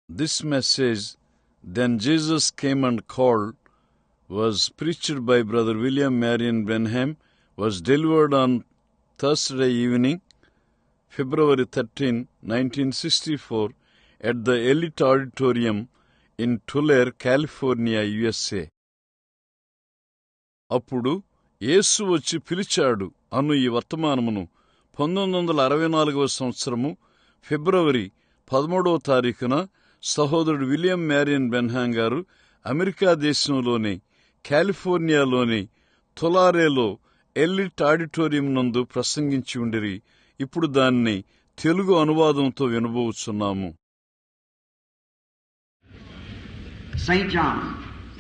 This message, "Then Jesus Came and Called," was preached by Brother William Marion Branham, was delivered on Thursday evening, February 13, 1964, at the Elite Auditorium in Tulare, California, USA. అప్పుడు యేసు వచ్చి పిలిచాడు అను ఈ వర్తమానమును 1964వ సంవత్సరము ఫిబ్రవరి 13వ తారీఖున సహోదరుడు William Marion Benham గారు America దేశంలోని కాలిఫోర్నియాలోని తులారేలో elite auditorium నందు ప్రసంగించి ఉండిరి. ఇప్పుడు దాన్ని Telugu అనువాదంతో వినబోచున్నాము. St. John,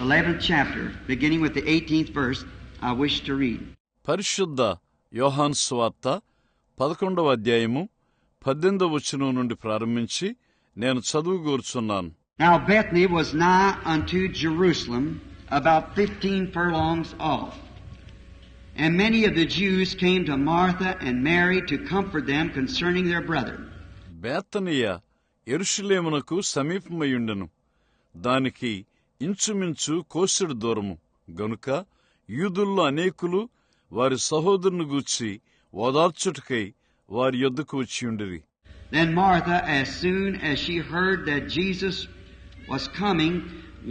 11th chapter, beginning with the 18th verse, I wish to read. పరిశుద్ధ యోహాను సువార్త 11వ అధ్యాయము 18వ వచనం నుండి ప్రారంభించి నేను చదువుగోరుచున్నాను. Now Bethany was nigh unto Jerusalem, about 15 furlongs off. And many of the Jews came to Martha and Mary to comfort them concerning their brother. బేతనియ యెరూషలేమునకు సమీపమయ్యుండెను, దానికి ఇంచుమించు కోసెడు దూరము గనుక యూదుల్లో అనేకులు వారి సహోదరుని గూర్చి ఓదార్చుటకై వారి యొద్దకు వచ్చియుండిరి. Then Martha, as soon as she heard that Jesus was coming,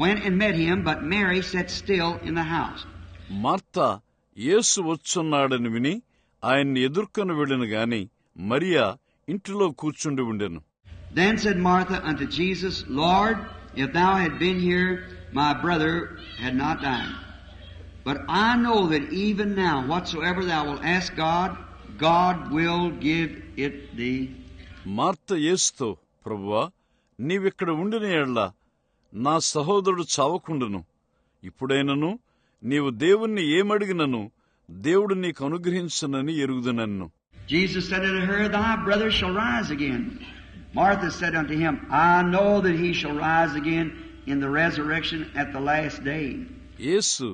went and met him, but Mary sat still in the house. Martha యేసు వచ్చున్నాడని విని ఆయన్ని ఎదుర్కొని వెళ్ళిన గాని మరియా ఇంటిలో కూర్చుండి ఉండెను. Then said Martha unto Jesus, Lord, if thou had been here, my brother had not died. But I know that even now, whatsoever thou wilt ask God, God will give it thee. Martha యేసుతో, ప్రభువా, నీవిక్కడ ఉండిన యెడల నా సహోదరుడు చావకుండును. ఇప్పుడైనను నీవు దేవుణ్ణి ఏమడిగినను దేవుడు నీకు అనుగ్రహించునని ఎరుగుదునన్ను. Jesus said unto her, Thy brother shall rise again. Martha said unto him, I know that he shall rise again in the resurrection at the last day. యేసు,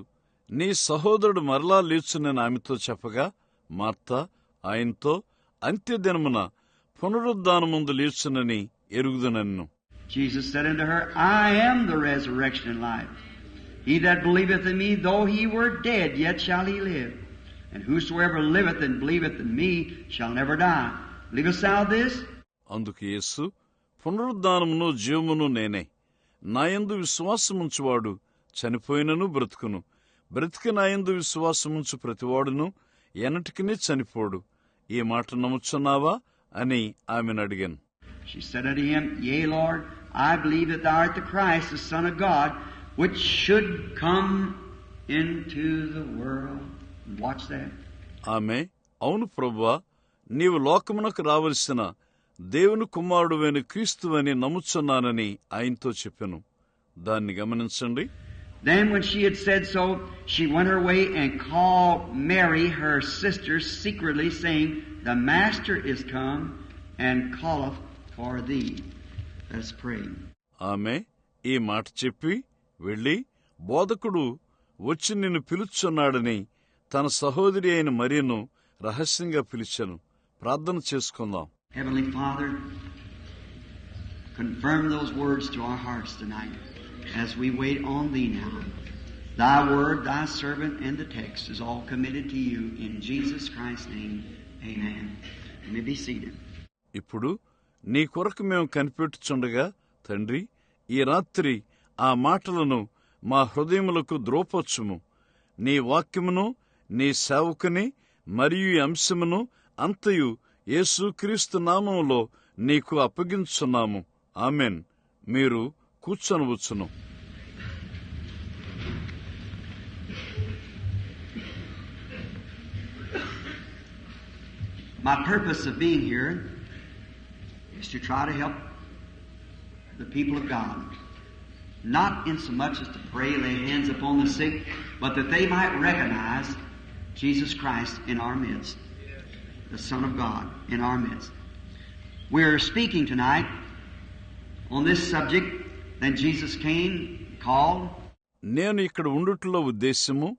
నీ సహోదరుడు మరలా లేచునని ఆమెతో చెప్పగా, మార్తా ఆయనతో, అంత్యదినమున పునరుద్ధానమందు లేచునని ఎరుగుదునన్ను. Jesus said unto her, I am the resurrection and life. He that believeth in me, though he were dead, yet shall he live. And whosoever liveth and believeth in me shall never die. Believest thou this? అందుకు యేసు, పునరుద్ధానమును జీవమును నేనే. నాయందు విశ్వాసముంచువాడు చనిపోయినను బ్రతుకును. బ్రతికి నాయందు విశ్వాసముంచు ప్రతివాడును ఎన్నటికినీ చనిపోడు. ఈ మాట నమ్ముచున్నావా అని ఆమెను అడిగాను. She said unto him, Yea, Lord, I believe that thou art the Christ, the Son of God, which should come into the world. Watch that. ఆమె, అవును ప్రభువా, నీవు లోకమునకు రావలసిన దేవుని కుమారుడువైన క్రీస్తువని నమ్ముచున్నానని ఆయనతో చెప్పెను. దాన్ని గమనించండి. Then when she had said so, she went her way and called Mary, her sister, secretly, saying, The Master is come and calleth for thee. Let's pray. ఆమె ఈ మాట చెప్పి వెళ్ళి, బోధకుడు వచ్చి నిన్ను పిలుచున్నాడని తన సహోదరి అయిన మరియను రహస్యంగా పిలిచెను. ప్రార్థన చేసుకుందాం. Heavenly Father, confirm those words to our hearts tonight as we wait on Thee now. Thy word, Thy servant, and the text is all committed to You in Jesus Christ's name. Amen. You may be seated. ఇప్పుడు నీ కొరకు మేము కనిపెట్టుచుండగా, తండ్రి, ఈ రాత్రి ఆ మాటలను మా హృదయములకు ద్రోపొచ్చుము. నీ వాక్యమును, నీ సేవకుని మరియు ఈ అంశమును అంతయు యేసుక్రీస్తు నామములో నీకు అప్పగించున్నాము. ఆమెన్. మీరు కూర్చొనవచ్చును. My purpose of being here is to try to help the people of God. Not in so much as to pray, lay hands upon the sick, but that they might recognize Jesus Christ in our midst, the Son of God in our midst. We're speaking tonight on this subject. Then Jesus came, called. నేను ఇక్కడ ఉండుటలో ఉద్దేశము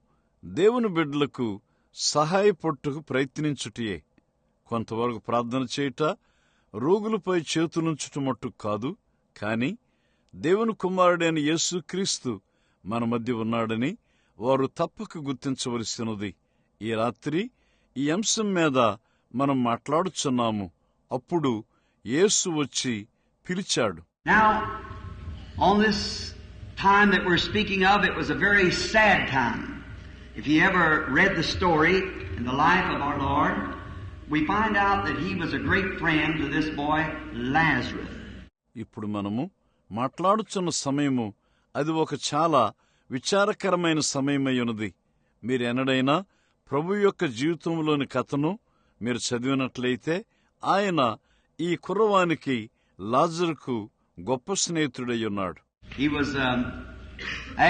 దేవుని బిడ్డలకు సహాయపట్టుకు ప్రయత్నించుటయే. కొంతవరకు ప్రార్థన చేయుట, రోగులపై చేతులుంచుట మట్టుకు కాదు, కాని దేవుని కుమారుడైన యేసుక్రీస్తు మన మధ్య ఉన్నాడని వారు తప్పక గుర్తించవలసినది. ఈ రాత్రి ఈ అంశం మీద మనం మాట్లాడుచున్నాము. అప్పుడు యేసు వచ్చి పిలిచాడు. Now, on this time that we're speaking of, it was a very sad time. If you ever read the story in the life of our Lord, we find out that he was a great friend to this boy Lazarus. ఇప్పుడు మనము మాట్లాడుచున్న సమయము అది ఒక చాలా విచారకరమైన సమయమై ఉన్నది. మీరెన్నడైనా ప్రభు యొక్క జీవితంలోని కథను మీరు చదివినట్లయితే ఆయన ఈ కుర్రవానికి లాజరుకు గొప్ప స్నేహితుడై ఉన్నాడు. He was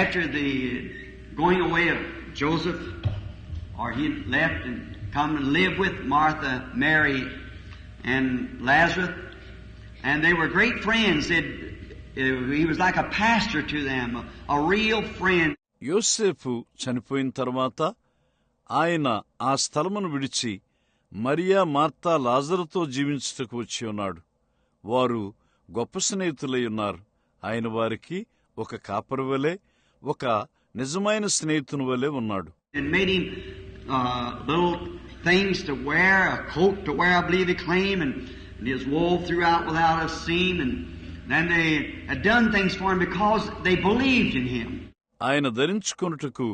after the going away of Joseph, or he had left and come and lived with Martha, Mary, and Lazarus, and they were great friends. He was like a pastor to them, a real friend. యోసేపు చనిపోయిన తర్వాత ఆయన ఆ స్థలమును విడిచి Mariya, Martha, లాజరుతో జీవించుటకు వచ్చి ఉన్నాడు. వారు గొప్ప స్నేహితులై ఉన్నారు. ఆయన వారికి ఒక కాపరి వలె, ఒక నిజమైన స్నేహితుని వలె ఉన్నాడు. And made him little things to wear, a coat to wear, I believe he claimed, and his wool throughout without a seam, and then they had done things for him because they believed in him. ఆయన ధరించుకొనుటకు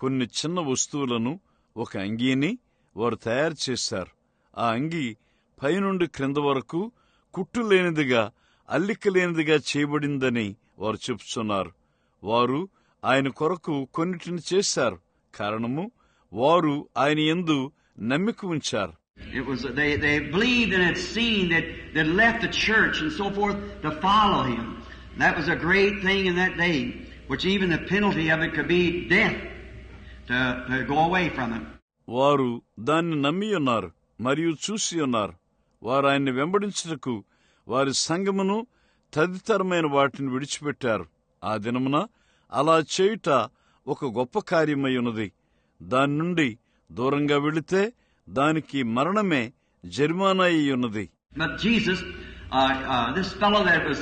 కొన్ని చిన్న వస్తువులను, ఒక అంగీని వారు తయారు చేశారు. ఆ అంగీ పైనుండి క్రింద వరకు కుట్టు లేనిదిగా, అల్లిక లేనిదిగా చేయబడిందని వారు చెప్పుచున్నారు. వారు ఆయన కొరకు కొన్నిటిని చేశారు. కారణము వారు ఆయన యందు నమ్మిక ఉంచారు. It was they believed and had seen that left the church and so forth to follow him. That was a great thing in that day, which even the penalty of it could be death to go away from him. వారు దాన్ని నమ్మి ఉన్నారు మరియు చూసి ఉన్నారు. వారు ఆయన్ని వెంబడించుటకు వారి సంఘమును తదితరమైన వాటిని విడిచిపెట్టారు. ఆ దినమున అలా చేయుట ఒక గొప్ప కార్యమై ఉన్నది. దాని నుండి దూరంగా వెళితే దానికి మరణమే జరిమానా అయి ఉన్నది. But Jesus, this fellow that was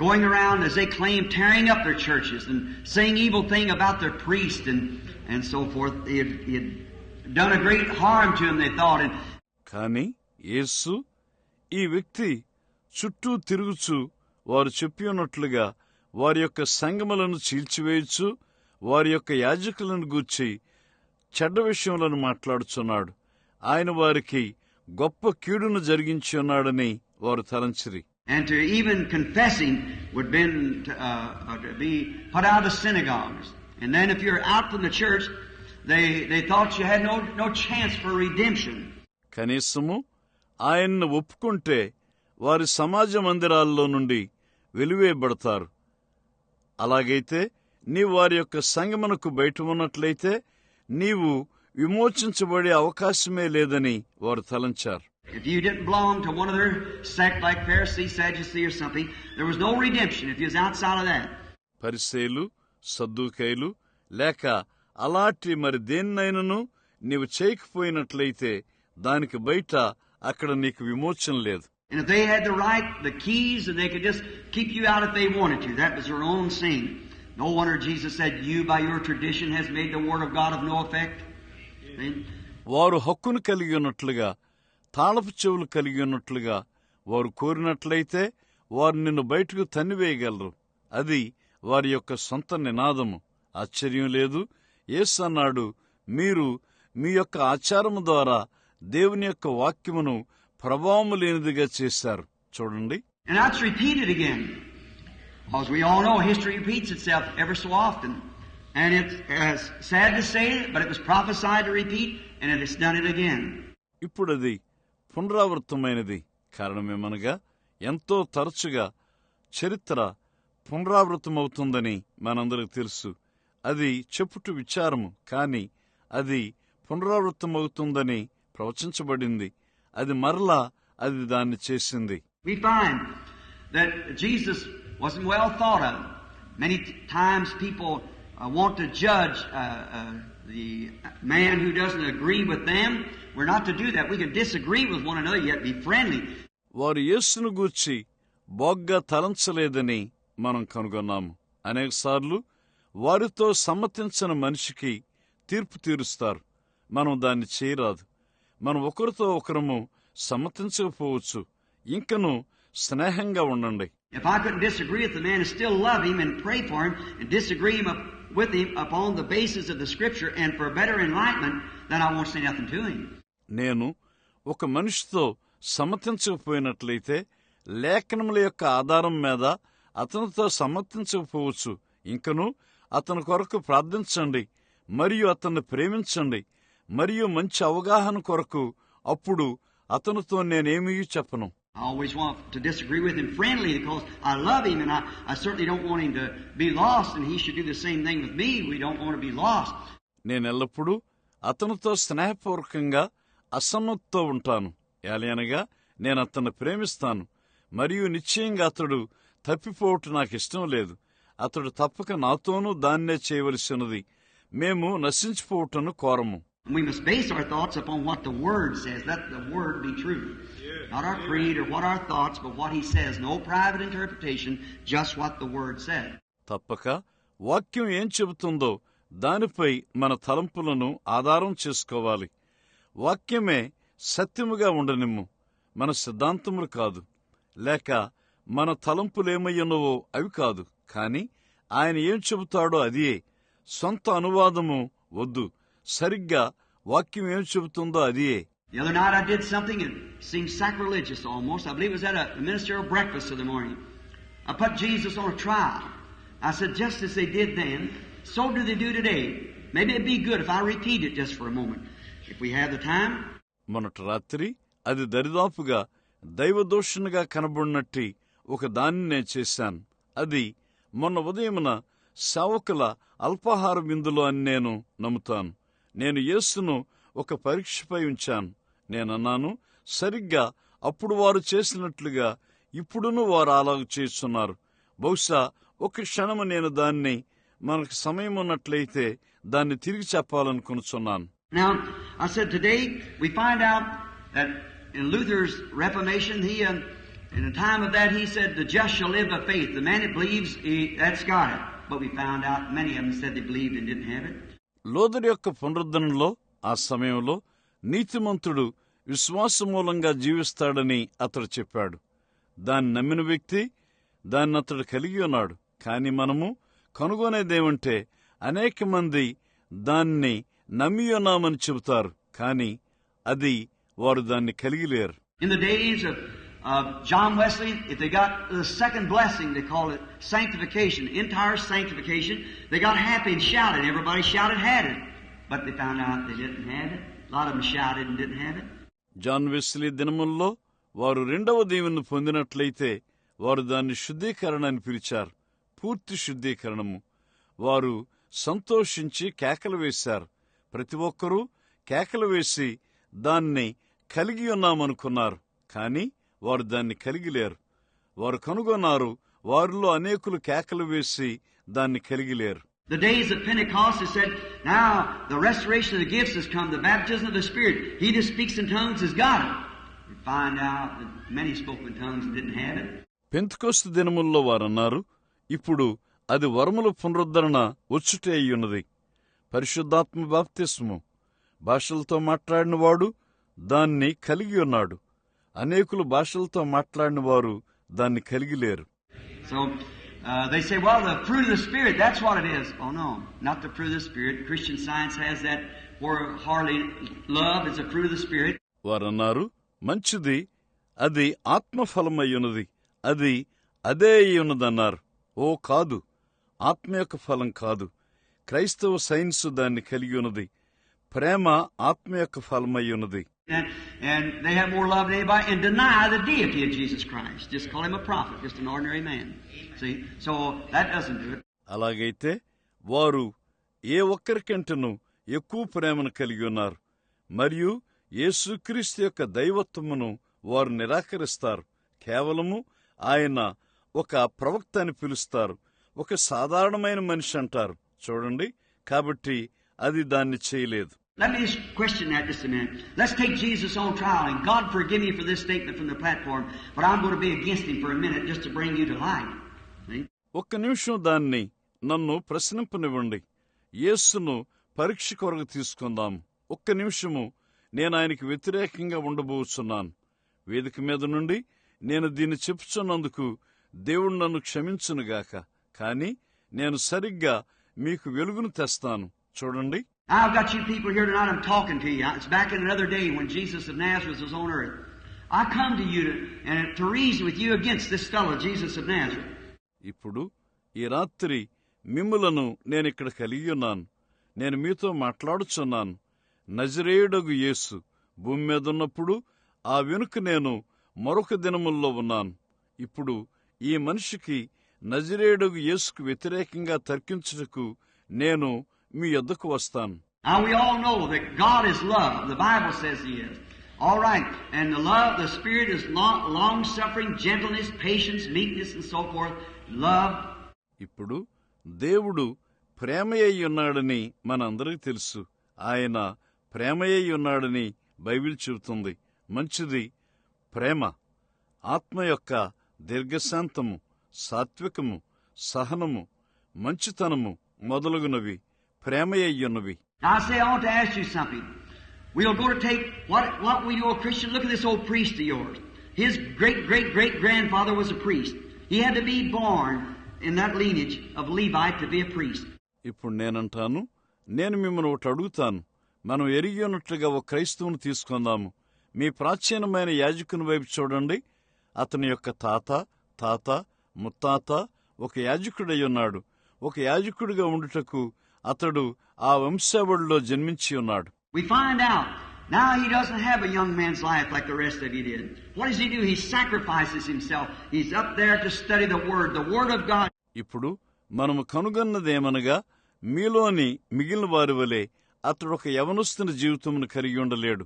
going around, as they claimed, tearing up their churches and saying evil thing about their priest and so forth, he had done a great harm to him, they thought. కానీ యేసు ఈ వ్యక్తి చుట్టూ తిరుగుచు వారు చెప్పి ఉన్నట్లుగా వారి యొక్క సంగములను చీల్చివేయచ్చు, వారి యొక్క యాజకులను గూర్చి చెడ్డ విషయములను మాట్లాడుచున్నాడు. ఆయన వారికి గొప్ప కీడును జరిగించి ఉన్నాడని వారు తలంచిరి. And to even confessing would to be put out of the synagogues. And then if you're out from the church, they thought you had no chance for redemption. కనీసము ఆయన్ను ఒప్పుకుంటే వారి సమాజ మందిరాల్లో నుండి వెలివేయబడతారు. అలాగైతే నీవు వారి యొక్క సంగమునకు బయట ఉన్నట్లయితే నీవు విమోచించబడే అవకాశమే లేదని వారు తలంచారు. If you didn't belong to one of their sect like Pharisee, Sadducee or something, there was no redemption if you was outside of that. పరిసయ్యులు, సద్దూకయ్యులు లేక అలాంటి మరి దేన్నైనను నీవు చేయకపోయినట్లయితే దానికి బయట అక్కడ నీకు విమోచన లేదు. And if they had the right, the keys, and they could just keep you out if they wanted to. That was their own sin. No wonder Jesus said, you by your tradition has made the word of God of no effect. వారు హక్కును కలిగి ఉన్నట్లుగా, తాళపు చెవులు కలిగి ఉన్నట్లుగా వారు కోరినట్లయితే వారు నిన్ను బయటకు తన్నివేయగలరు. అది వారి యొక్క సొంత నినాదము. ఆశ్చర్యం లేదు. యేసు అన్నాడు, మీరు మీ యొక్క ఆచారము ద్వారా దేవుని యొక్క వాక్యమును ప్రభావము లేనిదిగా చేశారు. చూడండి. And that's repeated again. Because we all know history repeats itself ever so often. And it's sad to say it, but it was prophesied to repeat, and it has done it again. ఇప్పుడది పునరావృతమైనది. కారణమేమనగా ఎంతో తరచుగా చరిత్ర పునరావృతమవుతుందని మనందరికి తెలుసు. అది చెప్పుట విచారము, కాని అది పునరావృతమవుతుందని ప్రవచించబడింది. అది మరలా అది దాన్ని చేసింది. We find that Jesus wasn't well thought of. Many times people want to judge the man who doesn't agree with them. We're not to do that. We can disagree with one another, yet be friendly. వారు యేసును గూర్చి బోగ్గా తలంచలేదని మనం కనుగొన్నాము. అనేకసార్లు వారితో సమ్మతించని మనిషికి తీర్పు తీరుస్తారు. మనం దాన్ని చేయరాదు. మనం ఒకరితో ఒకరము సమ్మతించకపోవచ్చు. ఇంకను స్నేహంగా ఉండండి. If I couldn't disagree with the man and still love him and pray for him and disagree with him upon the basis of the Scripture and for better enlightenment, then I won't say nothing to him. నేను ఒక మనిషితో సమ్మతించకపోయినట్లయితే లేఖనముల యొక్క ఆధారం మీద అతనితో సమ్మతించకపోవచ్చు. ఇంకను అతని కొరకు ప్రార్థించండి మరియు అతన్ని ప్రేమించండి మరియు మంచి అవగాహన కొరకు అప్పుడు అతనితో నేనేమీ చెప్పను. I always want to disagree with him friendly because I love him and I certainly don't want him to be lost and he should do the same thing with me. We don't want to be lost. నేను ఎల్లప్పుడూ అతనితో స్నేహపూర్వకంగా అసమ్మతితో ఉంటాను. ఏలయనగా నేను అతన్ని ప్రేమిస్తాను మరియు నిశ్చయంగా అతడు తప్పిపోవటం నాకు ఇష్టం లేదు. అతడు తప్పక నాతోనూ దాన్నే చేయవలసినది. మేము నశించిపోవటం కోరము. We must base our thoughts upon what the Word says. Let the Word be true. Not our creed or what our thoughts, but what He says. No private interpretation, just what the Word said. తప్పక వాక్యం ఏం చెబుతుందో దానిపై మన తలంపులను ఆధారం చేసుకోవాలి. వాక్యమే సత్యముగా ఉండనిమ్ము, మన సిద్ధాంతములు కాదు, లేక మన తలంపులేమయ్యున్నవో అవి కాదు. కాని ఆయన ఏం చెబుతాడో అదియే. సొంత అనువాదము వద్దు. సరిగ్గా వాక్యం ఏం చెబుతుందో అదియే. The other night I did something that seemed sacrilegious almost. I believe it was at a ministerial breakfast of the morning. I put Jesus on a trial. I said, just as they did then, so do they do today. Maybe it'd be good if I repeat it just for a moment. If we have the time. మొన్నటి రాత్రి అది దరిదాపుగా దైవదోషణగా కనబడినట్టి ఒక దాన్ని నేను చేశాను. అది మొన్న ఉదయమున సేవకుల అల్పాహార విందులో అని నేను నమ్ముతాను. నేను యేసును ఒక పరీక్షపై ఉంచాను. నేనన్నాను, సరిగ్గా అప్పుడు వారు చేసినట్లుగా ఇప్పుడును వారు అలాగ చేస్తున్నారు. బహుశా ఒక క్షణము నేను దాన్ని మనకు సమయం ఉన్నట్లయితే దాన్ని తిరిగి చెప్పాలనుకున్నాను. Now, I said today we find out that in Luther's Reformation, in the time of that, he said, the just shall live by faith. The man that believes, that's got it. But we found out many of them said they believed and didn't have it. లోదరు యొక్క పునరుద్ధరణలో ఆ సమయంలో నీతిమంతుడు విశ్వాస మూలంగా జీవిస్తాడని అతడు చెప్పాడు. దాన్ని నమ్మిన వ్యక్తి దాన్ని అతడు కలిగి ఉన్నాడు. కాని మనము కనుగొనేదేమంటే అనేక మంది దాన్ని నమ్మి ఉన్నామని చెబుతారు, కాని అది వారు దాన్ని కలిగి లేరు. In the days of John Wesley, if they got the second blessing, they call it sanctification, entire sanctification, they got happy and shouted. Everybody shouted, had it. But they found out they didn't have it. A lot of them shouted and didn't have it. John Wesley దినముల్లో వారు రెండవ దీవెనను పొందినట్లయితే వారు దాన్ని శుద్ధీకరణ అని పిలిచారు. పూర్తి శుద్ధీకరణము. వారు సంతోషించి కేకలు వేశారు. ప్రతి ఒక్కరూ కేకలు వేసి దాన్ని కలిగి ఉన్నామనుకున్నారు, కాని వారు దాన్ని కలిగి లేరు. వారు కనుగొన్నారు, వారిలో అనేకులు కేకలు వేసి దాన్ని కలిగి లేరు. The days of Pentecost, they said, now the restoration of the gifts has come, the baptism of the Spirit. He that speaks in tongues has got it. We find out that many spoke in tongues and didn't have it. Pentecost దినముల్లో వారన్నారు, ఇప్పుడు అది వరముల పునరుద్ధరణ వచ్చుటే అయ్యున్నది. పరిశుద్ధాత్మ బాప్తిస్ము, భాషలతో మాట్లాడినవాడు దాన్ని కలిగి ఉన్నాడు. అనేకులు భాషలతో మాట్లాడిన వారు దాన్ని కలిగి లేరు. So they say, well, the fruit of the Spirit, that's what it is. Oh no, not the fruit of the Spirit. Christian Science has that where hardly love is the fruit of the Spirit. వారన్నారు, మంచిది, అది ఆత్మఫలమయ్యున్నది, అది అదే అయ్యున్నదన్నారు. ఓ కాదు, ఆత్మ యొక్క ఫలం కాదు. క్రైస్తవ సైన్సు దాన్ని కలిగి ఉన్నది. ప్రేమ ఆత్మ యొక్క ఫలమయ్యున్నది. And they have more love than anybody and deny the deity of Jesus Christ. Just call him a prophet, just an ordinary man. See? So that doesn't do it. అలాగైతే వారు ఏ ఒక్కరికంటను ఎక్కువ ప్రేమను కలిగి ఉన్నారు మరియు యేసుక్రీస్తు యొక్క దైవత్వమును వారు నిరాకరిస్తారు. కేవలము ఆయన ఒక ప్రవక్త అని పిలుస్తారు. ఒక సాధారణమైన మనిషి అంటారు. చూడండి, కాబట్టి అది దాన్ని చేయలేదు. Let me just question that just a minute. Let's take Jesus on trial, and God forgive me for this statement from the platform, but I'm going to be against him for a minute just to bring you to light. See? ఒక్క నిమిషం దాన్ని నన్ను ప్రశ్నింపనివ్వండి. యేసును పరీక్ష కొరకు తీసుకుందాం. ఒక్క నిమిషము నేను ఆయనకి వ్యతిరేకంగా ఉండబోతున్నాను. వేదిక మీద నుండి నేను దీన్ని చెప్పుచున్నందుకు దేవుడు నన్ను క్షమించునుగాక. కాని నేను సరిగ్గా మీకు వెలుగును తెస్తాను. చూడండి, I've got you people here tonight, I'm talking to you. It's back in another day when Jesus of Nazareth was on earth. I come to you to reason with you against this fellow, Jesus of Nazareth. ఇప్పుడు ఈ రాత్రి మిమ్ములను నేనిక్కడ కలిగి ఉన్నాను. నేను మీతో మాట్లాడుచున్నాను. నజరేయుడగు యేసు భూమి మీదున్నప్పుడు ఆ వెనుక నేను మరొక దినముల్లో ఉన్నాను. ఇప్పుడు ఈ మనిషికి నజరేయుడగు యేసుకు వ్యతిరేకంగా తర్కించుటకు నేను మీ యొద్దకు వస్తాను. Now we all know that God is love. The Bible says He is. All right. And the Spirit is long-suffering, gentleness, patience, meekness, and so forth. Love. ఇప్పుడు దేవుడు ప్రేమయ్య ఉన్నాడని మనందరికీ తెలుసు. ఆయన ప్రేమయ్య ఉన్నాడని బైబిల్ చెబుతుంది. మంచిది ప్రేమ, ఆత్మ యొక్క దీర్ఘశాంతము, సాత్వికము, సహనము, మంచితనము మొదలగునవి ప్రేమయ్యున్నవి. Now I say, I want to ask you something. We'll go to take what we do a Christian. Look at this old priest of yours. His great-great-great-grandfather was a priest. He had to be born in that lineage of Levite to be a priest. ఇప్పుడు నేనంటాను, నేను మిమ్మల్ని ఒకటి అడుగుతాను. మనం ఎరిగి ఉన్నట్లుగా ఒక క్రైస్తవుని తీసుకుందాము. మీ ప్రాచీనమైన యాజకుని వైపు చూడండి. అతని యొక్క తాత ముత్తాత ఒక యాజకుడై ఉన్నాడు. ఒక యాజకుడిగా ఉండుటకు అతడు ఆ వంశావళిలో జన్మించి ఉన్నాడు. We find out now he doesn't have a young man's life like the rest of you did. What does he do? He sacrifices himself. He's up there to study the Word of God. ఇప్పుడు మనము కనుగొన్నదేమనగా, మీలోని మిగిలిన వారి వలె అతడు ఒక యవనస్తుని జీవితమును కలిగి ఉండలేడు.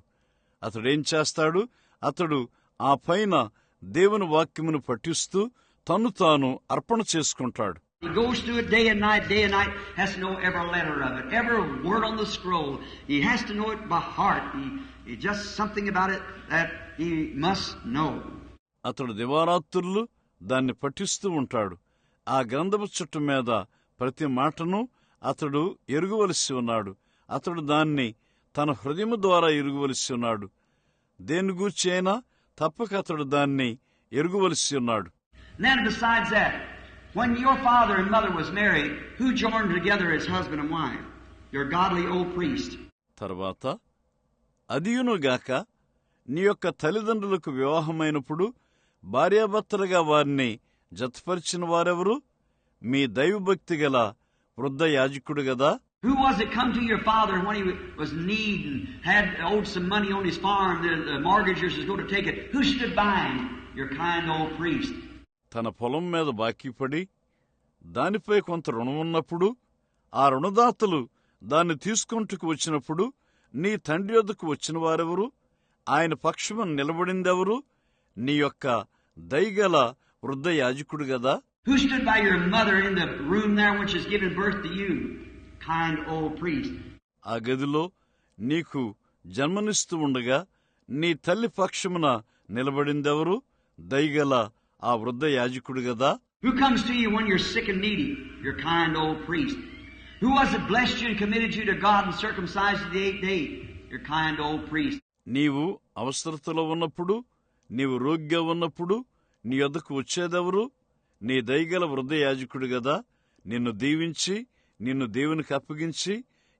అతడేం చేస్తాడు? అతడు ఆ పైన దేవుని వాక్యమును పఠిస్తూ తన్ను తాను అర్పణ చేసుకుంటాడు. He goes through it day and night, has to know every letter of it, every word on the scroll. He has to know it by heart. He just something about it that he must know. అతడు దివారాత్రులు దాన్ని పఠిస్తూ ఉంటాడు. ఆ గ్రంథపు చుట్టు మీద ప్రతి మాటను అతడు ఎరుగవలసి ఉన్నాడు. అతడు దాన్ని తన హృదయము ద్వారా ఎరుగవలసి ఉన్నాడు. దేని గూర్చి అయినా తప్పక అతడు దాన్ని ఎరుగవలసి ఉన్నాడు. Then besides that, when your father and mother was married, who joined together as husband and wife? Your godly old priest. తర్వాత అదియునుగాక నీ యొక్క తల్లిదండ్రులకు వివాహమైనప్పుడు భార్యాభర్తలుగా వారిని జతపరిచిన వారెవరు? మీ దైవభక్తి గల వృద్ధ యాజకుడు గదా. Who was it come to your father when he was in need and had owed some money on his farm? The mortgagers was going to take it. Who stood by him? Your kind old priest. తన పొలం మీద బాకీపడి దానిపై కొంత రుణం ఉన్నప్పుడు ఆ రుణదాతలు దాన్ని తీసుకుంటూ వచ్చినప్పుడు నీ తండ్రి వద్దకు వచ్చిన వారెవరు? ఆయన పక్షమున నిలబడిందెవరు? నీ యొక్క దయగల వృద్ధ యాజకుడు గదా. Who stood by your mother in the room there when she was giving birth to you? Kind old priest. ఆ గదిలో నీకు జన్మనిస్తూ ఉండగా నీ తల్లి పక్షమున నిలబడిందెవరు? దయగల ఆ వృద్ధ యాజకుడు గదా. Who comes to you when you're sick and needy? Your kind old priest. Who was it blessed you and committed you to God and circumcised you the 8th day? Your kind old priest. నీవు అవసరతలో ఉన్నప్పుడు, నీవు రోగిగా ఉన్నప్పుడు నీ యొద్దకు వచ్చేదెవరు? నీ దయగల వృద్ధ యాజకుడు గదా. నిన్ను దీవించి నిన్ను దేవునికి అప్పగించి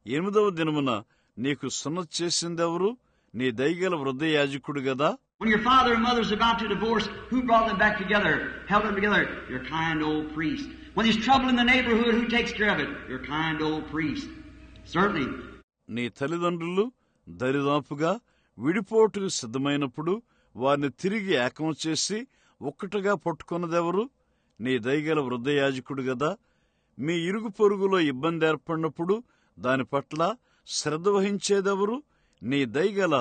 8వ దినమున నీకు సున్నతి చేసిందెవరు? నీ దయగల వృద్ధ యాజకుడు గదా. When your father and mother was about to divorce, who brought them back together, held them together? Your kind old priest. When there's trouble in the neighborhood, who takes care of it? Your kind old priest. Certainly. నీ తల్లిదండ్రులు దరిదాపుగా విడిపోటుకు సిద్ధమైనప్పుడు వారిని తిరిగి ఏకం చేసి ఒక్కటిగా పట్టుకున్నదెవరు? నీ దయగల వృద్ధ యాజకుడు గదా. మీ ఇరుగు పొరుగులో ఇబ్బంది ఏర్పడినప్పుడు దాని పట్ల శ్రద్ధ వహించేదెవరు? నీ దయగల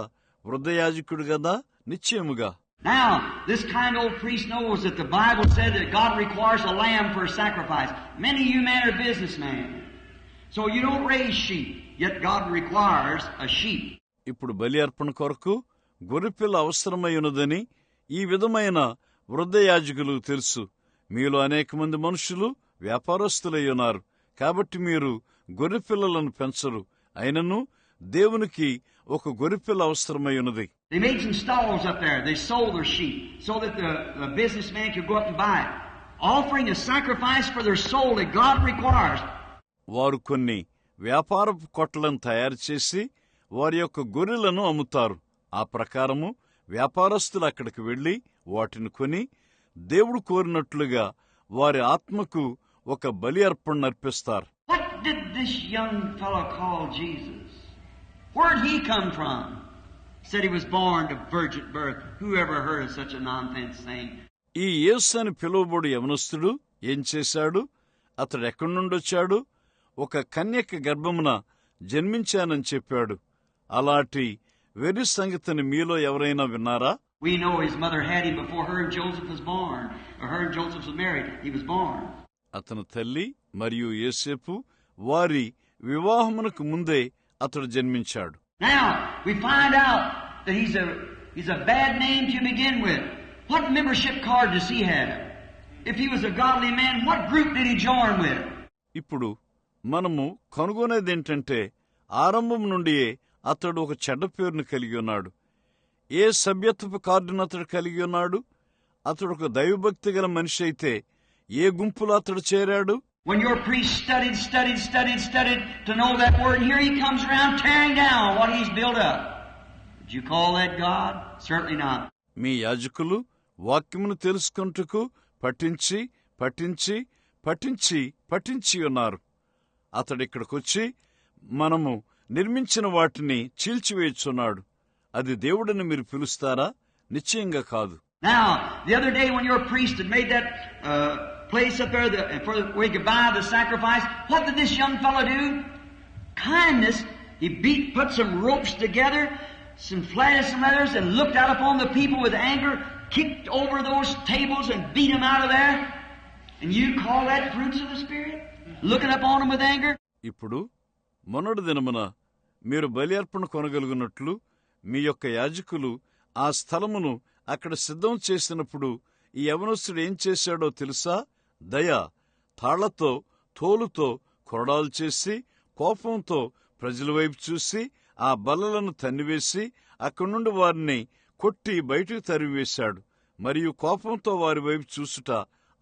వృద్ధ యాజకుడు గదా. నిశ్చయముగా. Now, this kind old priest knows that the Bible said that God requires a lamb for a sacrifice. Many of you men are businessmen, so you don't raise sheep, yet God requires a sheep. ఇప్పుడు బలి అర్పణ కొరకు గొర్రెపిల్ల అవసరమై ఉన్నదని ఈ విధమైన వృద్ధ యాజకులు తెలుసు. మీలో అనేక మంది మనుషులు వ్యాపారస్తులయ్యున్నారు. కాబట్టి మీరు గొర్రెపిల్లలను పెంచరు. అయినను దేవునికి ఒక గొర్రెపిల్ల అవసరమై ఉన్నది. They made some stalls up there. They sold their sheep so that the businessman could go up and buy it, offering a sacrifice for their soul that God requires. వారు కొన్ని వ్యాపారపు కొట్లను తయారు చేసి వారి యొక్క గొర్రెలను అమ్ముతారు. ఆ ప్రకారము వ్యాపారస్తులు అక్కడికి వెళ్లి వాటిని కొని దేవుడు కోరినట్లుగా వారి ఆత్మకు ఒక బలి అర్పణ అర్పిస్తారు. What did this young fellow call Jesus? Where did he come from? Said he was born of virgin birth. Who ever heard of such a nonsense saying? ఈ యేసు అని పిలువబడు యవనస్తుడు ఏం చేశాడు? అతడు ఎక్కడి నుండి వచ్చాడు? ఒక కన్యక గర్భమున జన్మించానని చెప్పాడు. అలాంటి వెర్రి సంగతిని మీలో ఎవరైనా విన్నారా? We know his mother had him before her and Joseph was born. Or her and Joseph was married. He was born. అతని తల్లి మరియు యోసేపు వారి వివాహమునకు ముందే అతడు జన్మించాడు. Now, we find out that he's a bad name to begin with. What membership card does he have? If he was a godly man, what group did he join with? ఇప్పుడు మనము కనుగొనేదేంటంటే ఆరంభం నుండియే అతడు ఒక చెడ్డ పేరును కలిగి ఉన్నాడు. ఏ సభ్యత్వపు కార్డును అతడు కలిగి ఉన్నాడు? అతడు ఒక దైవభక్తి గల మనిషి అయితే ఏ గుంపులో అతడు చేరాడు? When your priest studied to know that word, here he comes around tearing down what he's built up. Did you call that God? Certainly not. మీ యాజకులు వాక్యమును తెలుసుకొనుటకు పఠించి ఉన్నారు. అతడిక్కడికొచ్చి మనము నిర్మించిన వాటిని చీల్చివేయుచున్నాడు. అది దేవుడని మీరు పిలుస్తారా? నిశ్చయంగా కాదు. Now, the other day when your priest had made that place up there for where he could buy the sacrifice, what did this young fellow do? Kindness. He put some ropes together, some leathers, and looked out upon the people with anger, kicked over those tables and beat them out of there. And you call that fruits of the Spirit? Looking upon them with anger? ఇప్పుడు మొన్నటి దినమున మీరు బలి అర్పణ కొనగలుగునట్లు మీ యొక్క యాజకులు ఆ స్థలమును అక్కడ సిద్ధం చేసినప్పుడు ఈ యవనస్తుడు ఏం చేశాడో తెలుసా? దయ, తాళ్లతో, తోలుతో కొరడాలు చేసి కోపంతో ప్రజల వైపు చూసి ఆ బల్లలను తన్నివేసి అక్కడి నుండి వారిని కొట్టి బయటకు తరివేశాడు. మరియు కోపంతో వారి వైపు చూసుట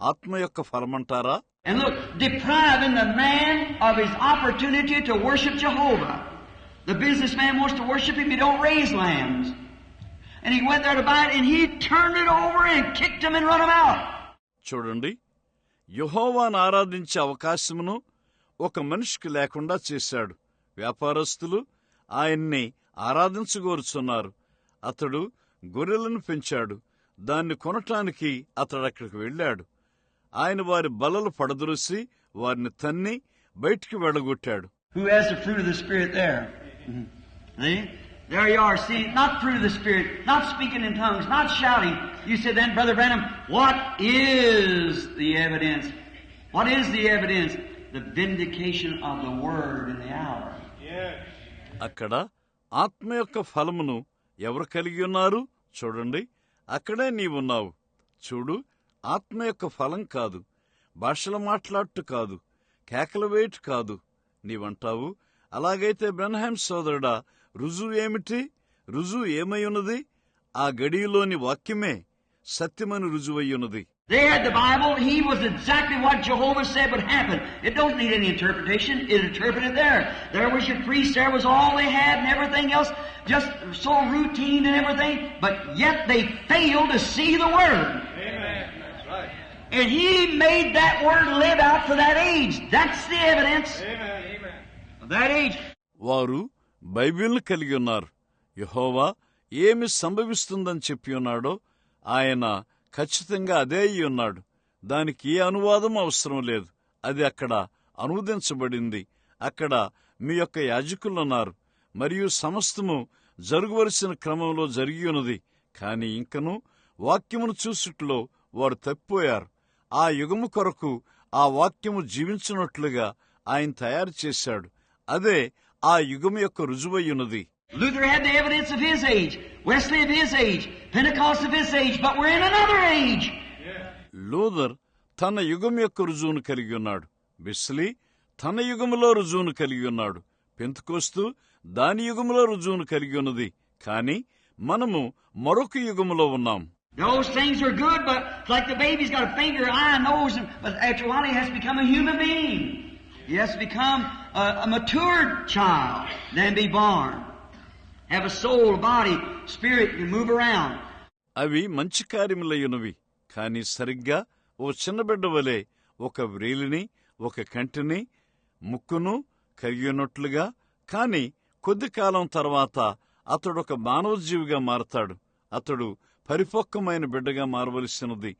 ఆత్మ యొక్క ఫలమంటారా? And look, depriving the man of his opportunity to worship Jehovah. The businessman wants to worship him, he don't raise lambs. And he went there to buy it, and he turned it over and kicked him and run him out. చూడండి, యెహోవాను ఆరాధించే అవకాశమును ఒక మనిషికి లేకుండా చేశాడు. వ్యాపారస్తులు ఆయన్ని ఆరాధించగోరుచున్నారు. అతడు గొర్రెలను పెంచాడు. దాన్ని కొనటానికి అతడు అక్కడికి వెళ్ళాడు. ఆయన వారి బలలు పడదొరిసి వారిని తన్ని బయటికి వెళ్ళగొట్టాడు. Who has the fruit of the Spirit there? See? There you are. See, not fruit of the Spirit, not speaking in tongues, not shouting. You said then, Brother Branham, what is the evidence? What is the evidence? The vindication of the Word in the hour. అక్కడ ఆత్మ యొక్క ఫలమును ఎవరు కలిగి ఉన్నారు? చూడండి, అక్కడే నీవున్నావు. చూడు, ఆత్మ యొక్క ఫలం కాదు, భాషలు మాట్లాడటం కాదు, కేకలు వేయట కాదు. నీవంటావు, అలాగైతే బ్రెన్హామ్ సోదరుడా, రుజువు ఏమిటి? రుజువు ఏమై ఉన్నది? ఆ గడియలోని వాక్యమే సత్యమని రుజువయ్యున్నది. They had the Bible. He was exactly what Jehovah said would happen. It don't need any interpretation. It interpreted there. There was your priest. There was all they had and everything else. Just so routine and everything. But yet they failed to see the Word. Amen. That's right. And He made that Word live out for that age. That's the evidence. Amen. Amen. Of that age. వారు బైబిల్ను కలిగి ఉన్నారు. యెహోవా ఏమి సంభవిస్తుందని చెప్పి ఉన్నాడో ఆయన ఖచ్చితంగా అదే అయి ఉన్నాడు. దానికి ఏ అనువాదం అవసరం లేదు. అది అక్కడ అనువదించబడింది. అక్కడ మీ యొక్క యాజకులున్నారు. మరియు సమస్తము జరుగువలసిన క్రమంలో జరిగి ఉన్నది. కాని ఇంకను వాక్యమును చూసుట్లో వారు తప్పిపోయారు. ఆ యుగము కొరకు ఆ వాక్యము జీవించినట్లుగా ఆయన తయారు చేశాడు. అదే ఆ యుగము యొక్క రుజువయ్యున్నది. Luther had the evidence of his age, Wesley of his age, Pentecost of his age, but we're in another age. Luther తన యుగం యొక్క రుజువును కలిగి ఉన్నాడు. వెస్లీ తన యుగములో రుజువును కలిగి ఉన్నాడు. పెంతెకోస్తు దాని యుగములో రుజువును కలిగి ఉన్నది. కాని మనము మరొక యుగములో ఉన్నాం. Those things are good, but it's like the baby's got a finger, eye, nose, but after a while he has to become a human being. He has to become a matured child, then be born. Have a soul, body, spirit, can move around. అవి మంచి కార్యములయ్యున్నవి. కాని సరిగ్గా ఓ చిన్న బిడ్డ వలె ఒక వ్రేలిని, ఒక కంటిని, ముక్కును కలిగినట్లుగా, కాని కొద్ది కాలం తర్వాత అతడొక మానవజీవిగా మారతాడు. అతడు పరిపక్వమైన బిడ్డగా మారవలసినది.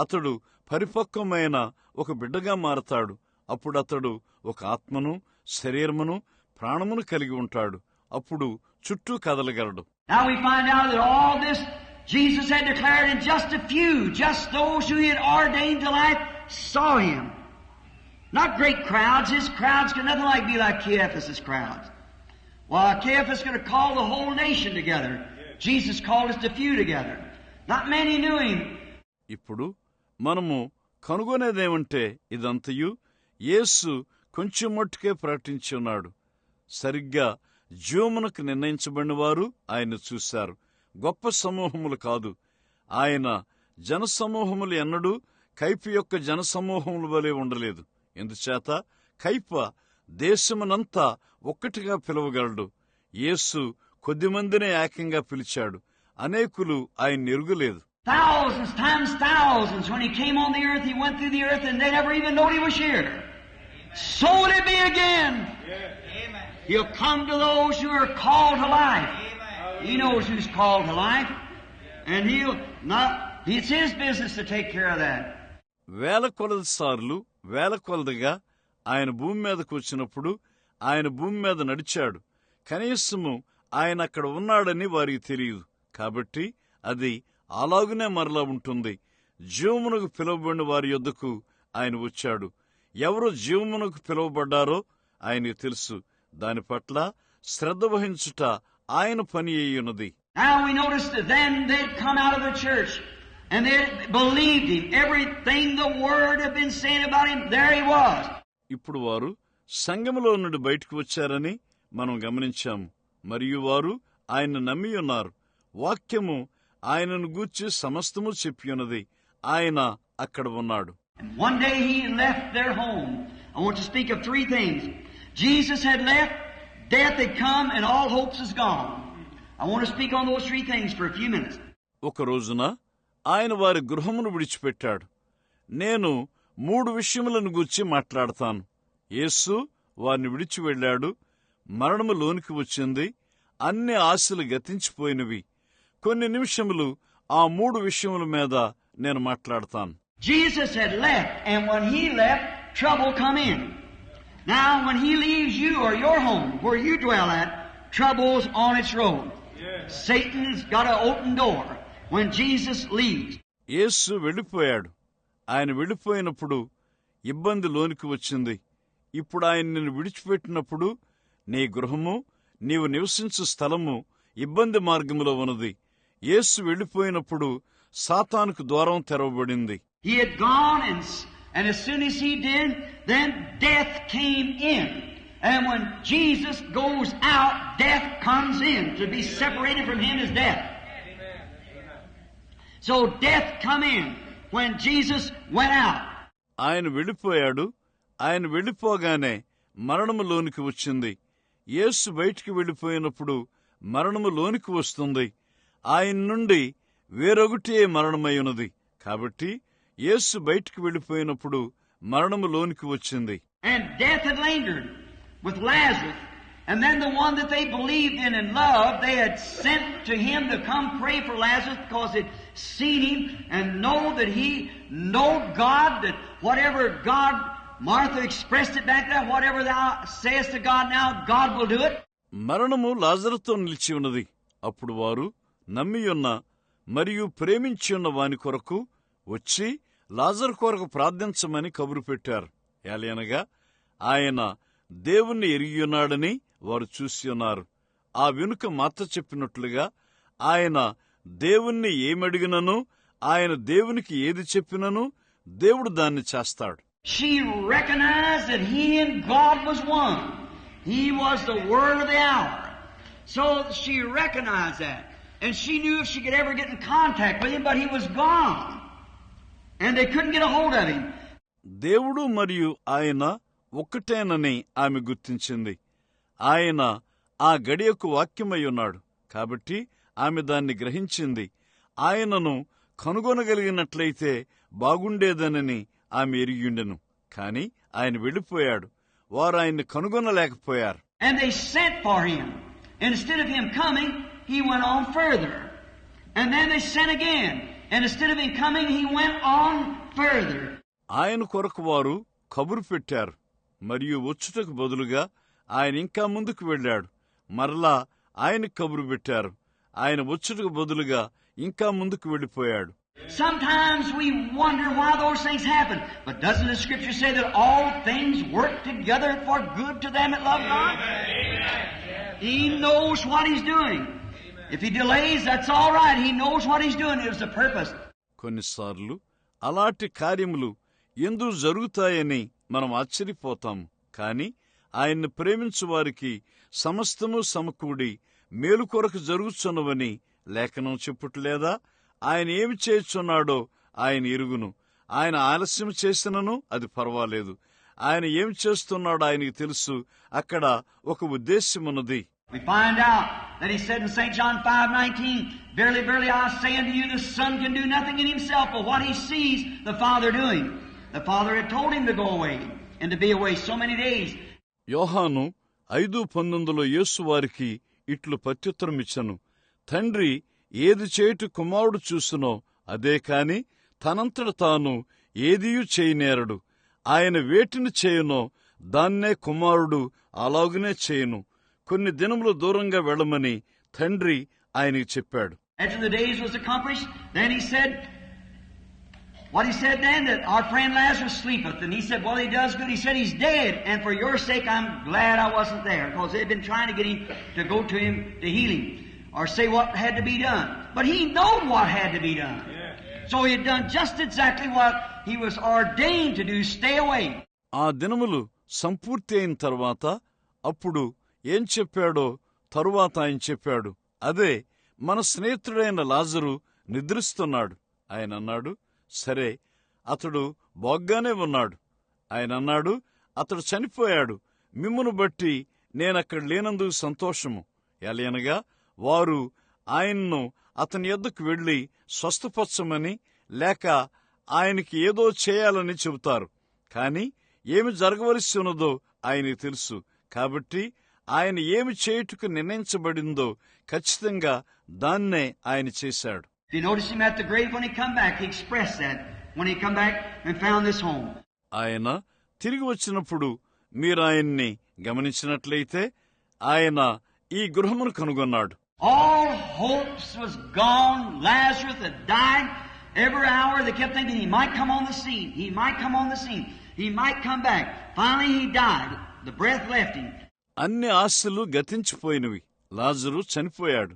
అతడు పరిపక్వమైన ఒక బిడ్డగా మారతాడు. అప్పుడు అతడు ఒక ఆత్మను, శరీరమును, ప్రాణమును కలిగి ఉంటాడు. అప్పుడు చుట్టూ కదలగలడు. Now we find out that all this Jesus had declared, and just a few, just those who he had ordained to life, saw him. Not great crowds. His crowds could nothing be like Caiaphas' crowds. Well, Caiaphas could have called the whole nation together. Jesus called us a few together. Not many knew him. ఇప్పుడు మనము కనుగొనేదేమంటే ఇదంతయు యేసు కొంచెం మట్టుకే ప్రకటించి ఉన్నాడు. సరిగ్గా జీవమునకు నిర్ణయించబడిన వారు ఆయన చూశారు. గొప్ప సమూహములు కాదు. ఆయన జనసమూహములు ఎన్నడూ కైపు యొక్క జనసమూహముల వలె ఉండలేదు. ఎందుచేత కైప దేశమునంతా ఒక్కటిగా పిలవగలడు. యేసు కొద్దిమందినే ఏకంగా పిలిచాడు. అనేకులు ఆయన ఎరుగలేదు. Thousands times thousands. When he came on the earth, he went through the earth and they never even knowed he was here. So will it be again. Amen. He'll come to those who are called to life. Amen. He knows who's called to life. And it's his business to take care of that. వేల కొలది సార్లు వేల కొలదిగా ఆయన భూమి మీదకు వచ్చినప్పుడు ఆయన భూమి మీద నడిచాడు. కనీసము ఆయన అక్కడ ఉన్నాడని వారికి తెలియదు. కాబట్టి అది అలాగునే మరలా ఉంటుంది. జీవమునకు పిలువబడిన వారి యొద్దకు ఆయన వచ్చాడు. ఎవరు జీవమునకు పిలువబడ్డారో ఆయనకు తెలుసు. దాని పట్ల శ్రద్ధ వహించుట ఆయన పని అయ్యున్నది. Now we notice that then they'd come out of the church and they believed him. Everything the word had been saying about him, there he was. ఇప్పుడు వారు సంఘములో నుండి బయటకు వచ్చారని మనం గమనించాము. మరియు వారు ఆయన నమ్మి ఉన్నారు. వాక్యము ఆయనను గూర్చి సమస్తము చెప్పియున్నది. ఆయన అక్కడ ఉన్నాడు. And one day he left their home. I want to speak of three things. Jesus had left, death had come, and all hopes is gone. I want to speak on those three things for a few minutes. ఒక రోజున ఆయన వారి గృహమును విడిచిపెట్టాడు. నేను 3 విషయములను గూర్చి మాట్లాడతాను. యేసు వారిని విడిచి వెళ్ళాడు. మరణము లోనికి వచ్చింది. అన్ని ఆశలు గతించిపోయినవి. కొన్ని నిమిషములు ఆ 3 విషయముల మీద నేను మాట్లాడతాను. Jesus had left, and when he left, trouble come in. Now, when he leaves you or your home, where you dwell at, trouble's on its road. Satan's got an open door when Jesus leaves. యేసు వెళ్ళిపోయాడు. ఆయన వెళ్ళిపోయినప్పుడు ఇబ్బంది లోనికి వచ్చింది. ఇప్పుడు ఆయన నిన్ను విడిచిపెట్టినప్పుడు నీ గృహము, నీవు నివసించు స్థలము ఇబ్బంది మార్గములో ఉన్నది. యేసు వెళ్ళిపోయినప్పుడు సాతానుకు ద్వారం తెరవబడింది. He had gone, and as soon as he did, then death came in. And when Jesus goes out, death comes in. To be separated from him is death. So death come in when Jesus went out. ఆయన వెళ్ళిపోయాడు. ఆయన వెళ్ళిపోగానే మరణము లోనికి వచ్చింది. యేసు బయటికి వెళ్ళిపోయినప్పుడు మరణము లోనికి వస్తుంది. ఆయన నుండి వేరొకటే మరణమై ఉన్నది. కాబట్టి యేసు బయటికి వెళ్ళిపోయినప్పుడు మరణము లోనికి వచ్చింది. And death had lingered with Lazarus. And then the one that they believed in and loved, they had sent to him to come pray for Lazarus because they'd seen him and know that he knowed God, that whatever God, Martha expressed it back there, whatever thou sayest to God now, God will do it. మరణము లాజరుతో నిలిచి ఉన్నది. అప్పుడు వారు నమ్మియున్న మరియు ప్రేమించియున్న వాని కొరకు వచ్చి లాజరు కొరకు ప్రార్థించమని కబురు పెట్టారు. ఏలయనగా ఆయన దేవుణ్ణి ఎరిగియున్నాడని వారు చూసి ఉన్నారు. ఆ వెనుక మాత చెప్పినట్లుగా ఆయన దేవుణ్ణి ఏమడిగినను, ఆయన దేవునికి ఏది చెప్పినను దేవుడు దాన్ని చేస్తాడు. She recognized that he and God was one. He was the word of the hour. So she recognized that. And she knew if she could ever get in contact with him, but he was gone. And they couldn't get a hold of him. దేవుడు మరియు ఆయన ఒక్కటేనని ఆమె గుర్తించింది. ఆయన ఆ గడియకు వాక్యమై ఉన్నాడు కాబట్టి ఆమె దాన్ని గ్రహించింది. ఆయనను కనుగొనగలిగినట్లయితే బాగుండేదనని ఆమె ఎరిగిండెను. కాని ఆయన వెళ్ళిపోయాడు. వారు ఆయన్ని కనుగొనలేకపోయారు. And they sent for him. Instead of him coming, he went on further. And then they sent again. And instead of him coming, he went on further. ఆయన కొరకు వారు కబురు పెట్టారు. మరియు వచ్చుటకు బదులుగా ఆయన ఇంకా ముందుకు వెళ్ళాడు. మరలా ఆయన కబురు పెట్టారు. ఆయన వచ్చుటకు బదులుగా ఇంకా ముందుకు వెళ్ళిపోయాడు. Sometimes we wonder why those things happen. But doesn't the Scripture say that all things work together for good to them that love God? He knows what He's doing. If He delays, that's all right. He knows what He's doing. It's a purpose. కొన్నిసార్లు అలాంటి కార్యములు ఎందుకు జరుగుతాయని మనం ఆశ్చర్యపోతాము. కాని ఆయన్ని ప్రేమించు వారికి సమస్తము సమకూడి మేలు కొరకు జరుగుచున్నవని లేఖనం చెప్పుట్లేదా? ఆయన ఏమి చేయుచున్నాడో ఆయన ఎరుగును. ఆయన ఆలస్యం చేసినను అది పర్వాలేదు. ఆయన ఏమి చేస్తున్నాడో ఆయనకి తెలుసు. అక్కడ ఒక ఉద్దేశ్యమున్నది. We find out that He said in St. John 5:19, Verily, verily, I say unto you, the Son can do nothing in Himself, but what He sees the Father doing. The Father had told Him to go away and to be away so many days. యోహాను 5:19 యేసు వారికి ఇట్లు ప్రత్యుత్తరమిచ్చను. తండ్రి ఏది చేయుట కుమారుడు చూసునో అదే కాని తనంతట తాను ఏదియూ చేయనేరడు. ఆయన వేటిని చేయునో దాన్నే కుమారుడు అలాగునే చేయును. కొన్ని దినములు దూరంగా వెళ్ళమని తండ్రి ఆయనకి చెప్పాడు. After the days was accomplished, then He said, what He said then, that our friend Lazarus sleepeth. And He said, well, he does good. He said, he's dead. And for your sake, I'm glad I wasn't there. Because they've been trying to get him to go to him to heal him. Or say what had to be done. But He knew what had to be done. So He had done just exactly what He was ordained to do. Stay away. ఆ దినములు సంపూర్తి అయిన తర్వాత అప్పుడు ఏం చెప్పాడో తరువాత ఆయన చెప్పాడు. అదే, మన స్నేహితుడైన లాజరు నిద్రిస్తున్నాడు. ఆయన అన్నాడు, సరే, అతడు బాగ్గానే ఉన్నాడు. ఆయన అన్నాడు, అతడు చనిపోయాడు. మిమ్మును బట్టి నేనక్కడ లేనందుకు సంతోషము. ఎలయనగా వారు ఆయన్ను అతని యొద్దకు వెళ్లి స్వస్థపరచమని లేక ఆయనకి ఏదో చేయాలని చెబుతారు. కాని ఏమి జరగవలసి ఉన్నదో ఆయనకు తెలుసు. కాబట్టి ఆయన ఏమి చేయుటకు నిర్ణయించబడిందో ఖచ్చితంగా దాన్నే ఆయన చేశాడు. If you notice him at the grave when he come back, he expressed that when he come back and found this home. ఆయన తిరిగి వచ్చినప్పుడు మీరు ఆయన్ని గమనించినట్లయితే ఆయన ఈ గృహమును కనుగొన్నాడు. All hopes was gone. Lazarus had died. Every hour they kept thinking he might come on the scene. He might come on the scene. He might come back. Finally he died. The breath left him. అన్ని ఆశలు గతించిపోయినవి. లాజరు చనిపోయాడు.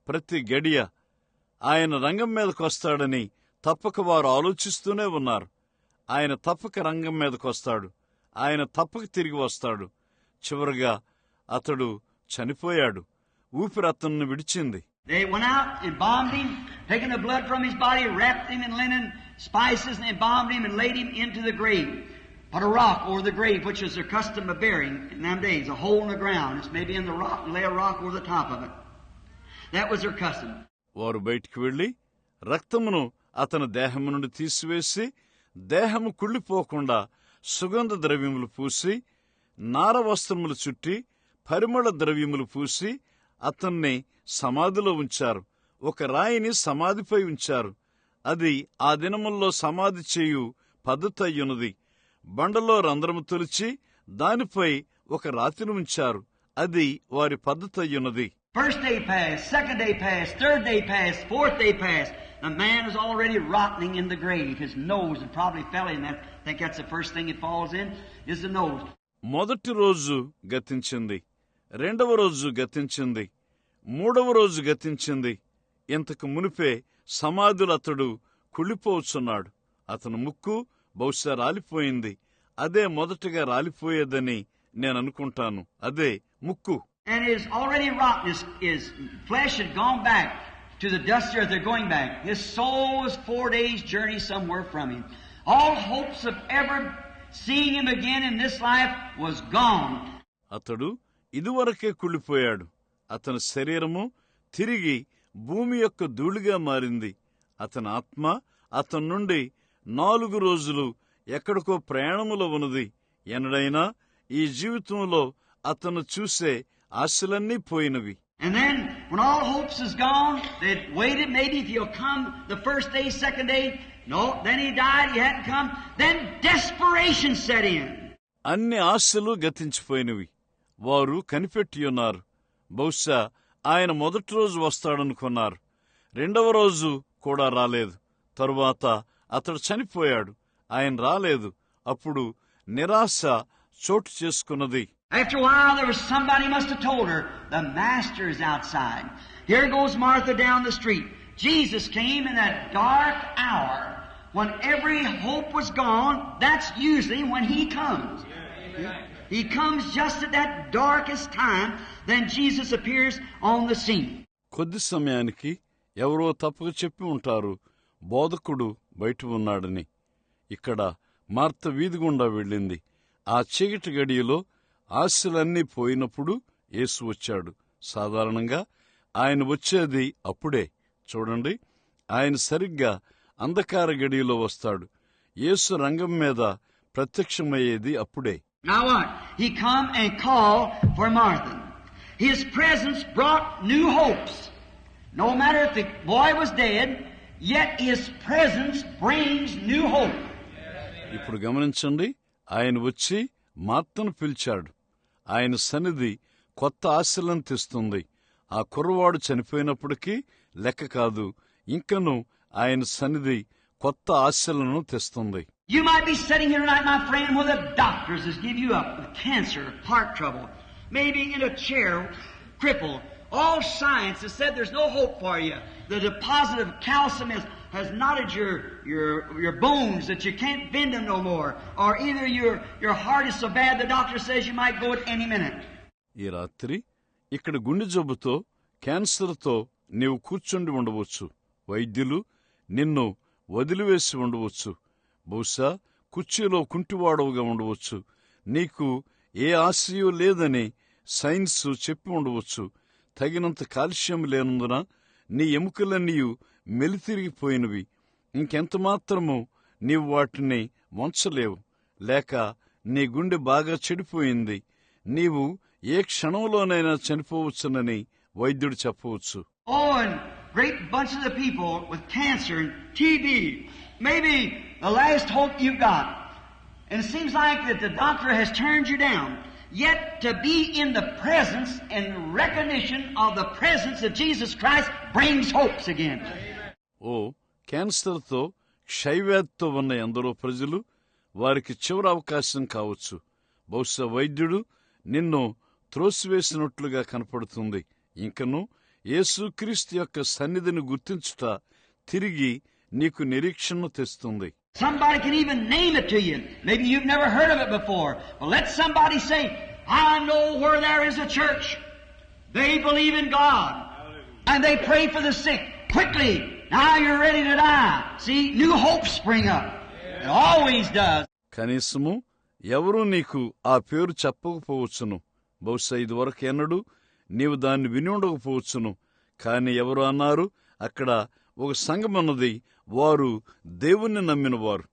ప్రతి గడియ ఆయన రంగం మీదకొస్తాడని తప్పక వారు ఆలోచిస్తూనే ఉన్నారు. ఆయన తప్పక రంగం మీదకొస్తాడు. ఆయన తప్పక తిరిగి వస్తాడు. చివరగా అతడు చనిపోయాడు. ఊపిరి అతన్ని విడిచింది. They went out, embalmed him, taken the blood from his body, wrapped him in linen, spices, and embalmed him and laid him into the grave. Put a rock over the grave, which was their custom of burying in them days, a hole in the ground. It's maybe in the rock, and lay a rock over the top of it. That was their custom. వారు బయటికి వెళ్లి రక్తమును అతని దేహము నుండి తీసివేసి దేహము కుళ్ళిపోకుండా సుగంధ ద్రవ్యములు పూసి నార వస్త్రములు చుట్టి పరిమళ ద్రవ్యములు పూసి అతన్ని సమాధిలో ఉంచారు. ఒక రాయిని సమాధిపై ఉంచారు. అది ఆ దినముల్లో సమాధి చేయు పద్ధతి అయ్యున్నది. బండలో రంధ్రము తొలిచి దానిపై ఒక రాతిని ఉంచారు. అది వారి పద్ధతి అయ్యున్నది. First day passed, second day passed, third day passed, fourth day passed. The man is already rotting in the grave. His nose had probably fell in that. I think that's the first thing it falls in, is the nose. మొదటి రోజు గతించింది. రెండవ రోజు గతించింది. మూడవ రోజు గతించింది. ఇంతకు మునిపే సమాధులు అతడు కుళ్ళిపోవచ్చున్నాడు. అతని ముక్కు బహుశా రాలిపోయింది. అదే మొదటగా రాలిపోయేదని నేను అనుకుంటాను. అదే ముక్కు. And is already rotten. His flesh had gone back to the dust earth. They're going back. His soul was 4 days' journey somewhere from him. All hopes of ever seeing him again in this life was gone. అతడు ఇదివరకే కుళ్ళిపోయాడు. అతని శరీరము తిరిగి భూమి యొక్క ధూళిగా మారింది. అతని ఆత్మ అతని నుండి 4 రోజులు ఎక్కడికో ప్రయాణములో ఉన్నది. ఎన్నడైనా ఈ జీవితంలో అతను చూసే ఆశలన్నీ పోయినవి. And then, when all hopes is gone, they'd waited maybe if he'll come the first day, second day. No, then he died, he hadn't come. Then desperation set in. అన్ని ఆశలు గతించిపోయినవి. వారు కనిపెట్టి ఉన్నారు. బహుశా ఆయన మొదటి రోజు వస్తాడనుకున్నారు. 2వ రోజు కూడా రాలేదు. తరువాత అతడు చనిపోయాడు. ఆయన రాలేదు. అప్పుడు నిరాశ చోటు చేసుకున్నది. After a while, there was somebody must have told her, the Master is outside. Here goes Martha down the street. Jesus came in that dark hour when every hope was gone. That's usually when He comes. He comes just at that darkest time. Then Jesus appears on the scene. కొద్ది సమయానికి ఎవరో తప్పక చెప్పి ఉంటారు, బోధకుడు బయట ఉన్నాడని. ఇక్కడ మార్త వీధి గుండా వెళ్ళింది. ఆ చీకటి గడియలో ఆశలన్నీ పోయినప్పుడు యేసు వచ్చాడు. సాధారణంగా ఆయన వచ్చేది అప్పుడే. చూడండి, ఆయన సరిగ్గా అంధకార గడియలో వస్తాడు. యేసు రంగం మీద ప్రత్యక్షమయ్యేది అప్పుడే. Now what? He come and call for Martha. His presence brought new hopes. No matter if the boy was dead, yet His presence brings new hope. ఇప్పుడు గమనించండి, ఆయన వచ్చి మార్తను పిలిచాడు. ఆయన సన్నిధి కొత్త ఆశలను తెస్తుంది. ఆ కుర్రవాడు చనిపోయినప్పటికీ లెక్క కాదు. ఇంకను ఆయన సన్నిధి కొత్త ఆశలను తెస్తుంది. You might be sitting here tonight, my friend, where the doctors has give you up with cancer, heart trouble, maybe in a chair, crippled. All science has said there's no hope for you. The deposit of calcium has knotted your bones that you can't bend them no more. Or either your heart is so bad the doctor says you might go at any minute. ఈ రాత్రి ఇక్కడ గుండె జబ్బుతో, క్యాన్సర్తో నీవు కూర్చుండి ఉండవచ్చు. వైద్యులు నిన్ను వదిలివేసి ఉండవచ్చు. బహుశా కుర్చీలో కుంటివాడవుగా ఉండవచ్చు. నీకు ఏ ఆశయూ లేదని సైన్స్ చెప్పి ఉండవచ్చు. తగినంత కాల్షియం లేనందున నీ ఎముకలన్నీ మెలితిరిగిపోయినవి. ఇంకెంతమాత్రము నీవు వాటిని వంచలేవు. లేక నీ గుండె బాగా చెడిపోయింది. నీవు ఏ క్షణంలోనైనా చనిపోవచ్చునని వైద్యుడు చెప్పవచ్చు. Oh, and great bunch of the people with cancer and TB, maybe the last hope you got. And it seems like that the doctor has turned you down. Yet to be in the presence and recognition of the presence of Jesus Christ brings hopes again. ఓ, క్యాన్సర్తో, క్షయవ్యాధితో ఉన్న ఎందరో ప్రజలు, వారికి చివరి అవకాశం కావచ్చు. బహుశా వైద్యుడు నిన్ను త్రోసివేసినట్లుగా కనపడుతుంది. ఇంకను యేసుక్రీస్తు యొక్క సన్నిధిని గుర్తించుట తిరిగి నీకు నిరీక్షణ తెస్తుంది. Somebody can even name it to you. Maybe you've never heard of it before. Well, let somebody say, I know where there is a church. They believe in God. And they pray for the sick. Quickly, now you're ready to die. See, new hopes spring up. It always does. కనీసము ఎవరూ నీకు ఆ పేరు చెప్పకపోవచ్చును. బహుశా ఇదివరకు ఎన్నడూ నీవు దాన్ని విని ఉండకపోవచ్చును. కాని ఎవరు అన్నారు, అక్కడ ఒక సంఘం అన్నది. వారు దేవుణ్ణి నమ్మినవారు.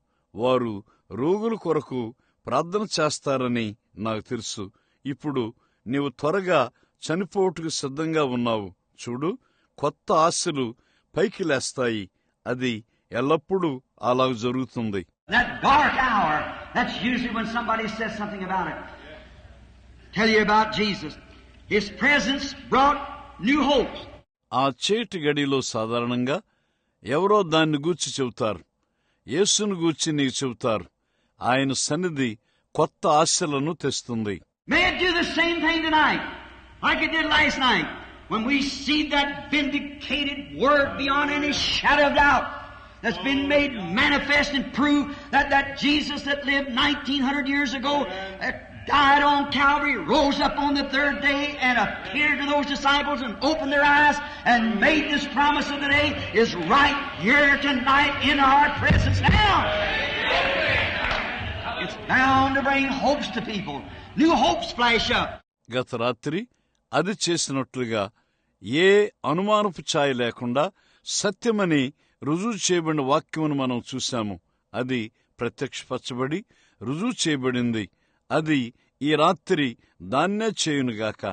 వారు రోగుల కొరకు ప్రార్థన చేస్తారని నాకు తెలుసు. ఇప్పుడు నీవు త్వరగా చనిపోటుకు సిద్ధంగా ఉన్నావు. చూడు, కొత్త ఆశలు పైకి లేస్తాయి. అది ఎల్లప్పుడూ అలా జరుగుతుంది. That dark hour, that's usually when somebody says something about it. Tell you about Jesus. His presence brought new hopes. ఆ చేటి గడిలో సాధారణంగా ఎవరో దాన్ని గూర్చి చెబుతారు. యేసును గూర్చి నీకు చెబుతారు. ఆయన సన్నిధి కొత్త ఆశలను తెస్తుంది. May it do the same thing tonight, like it did last night, when we see that vindicated word beyond any shadow of doubt. that's been made manifest and prove that Jesus that lived 1900 years ago, that died on Calvary, rose up on the third day and appeared to those disciples and opened their eyes and made this promise of the day is right here tonight in our presence now. It's bound to bring hopes to people. New hopes flash up. గత రాత్రి అది చేసినట్లుగా ఏ అనుమానపు ఛాయ లేకుండా సత్యమని రుజువు చేయబడిన వాక్యమును మనం చూశాము. అది ప్రత్యక్షపరచబడి రుజువు చేయబడింది. అది ఈ రాత్రి దాన్నే చేయునుగాక.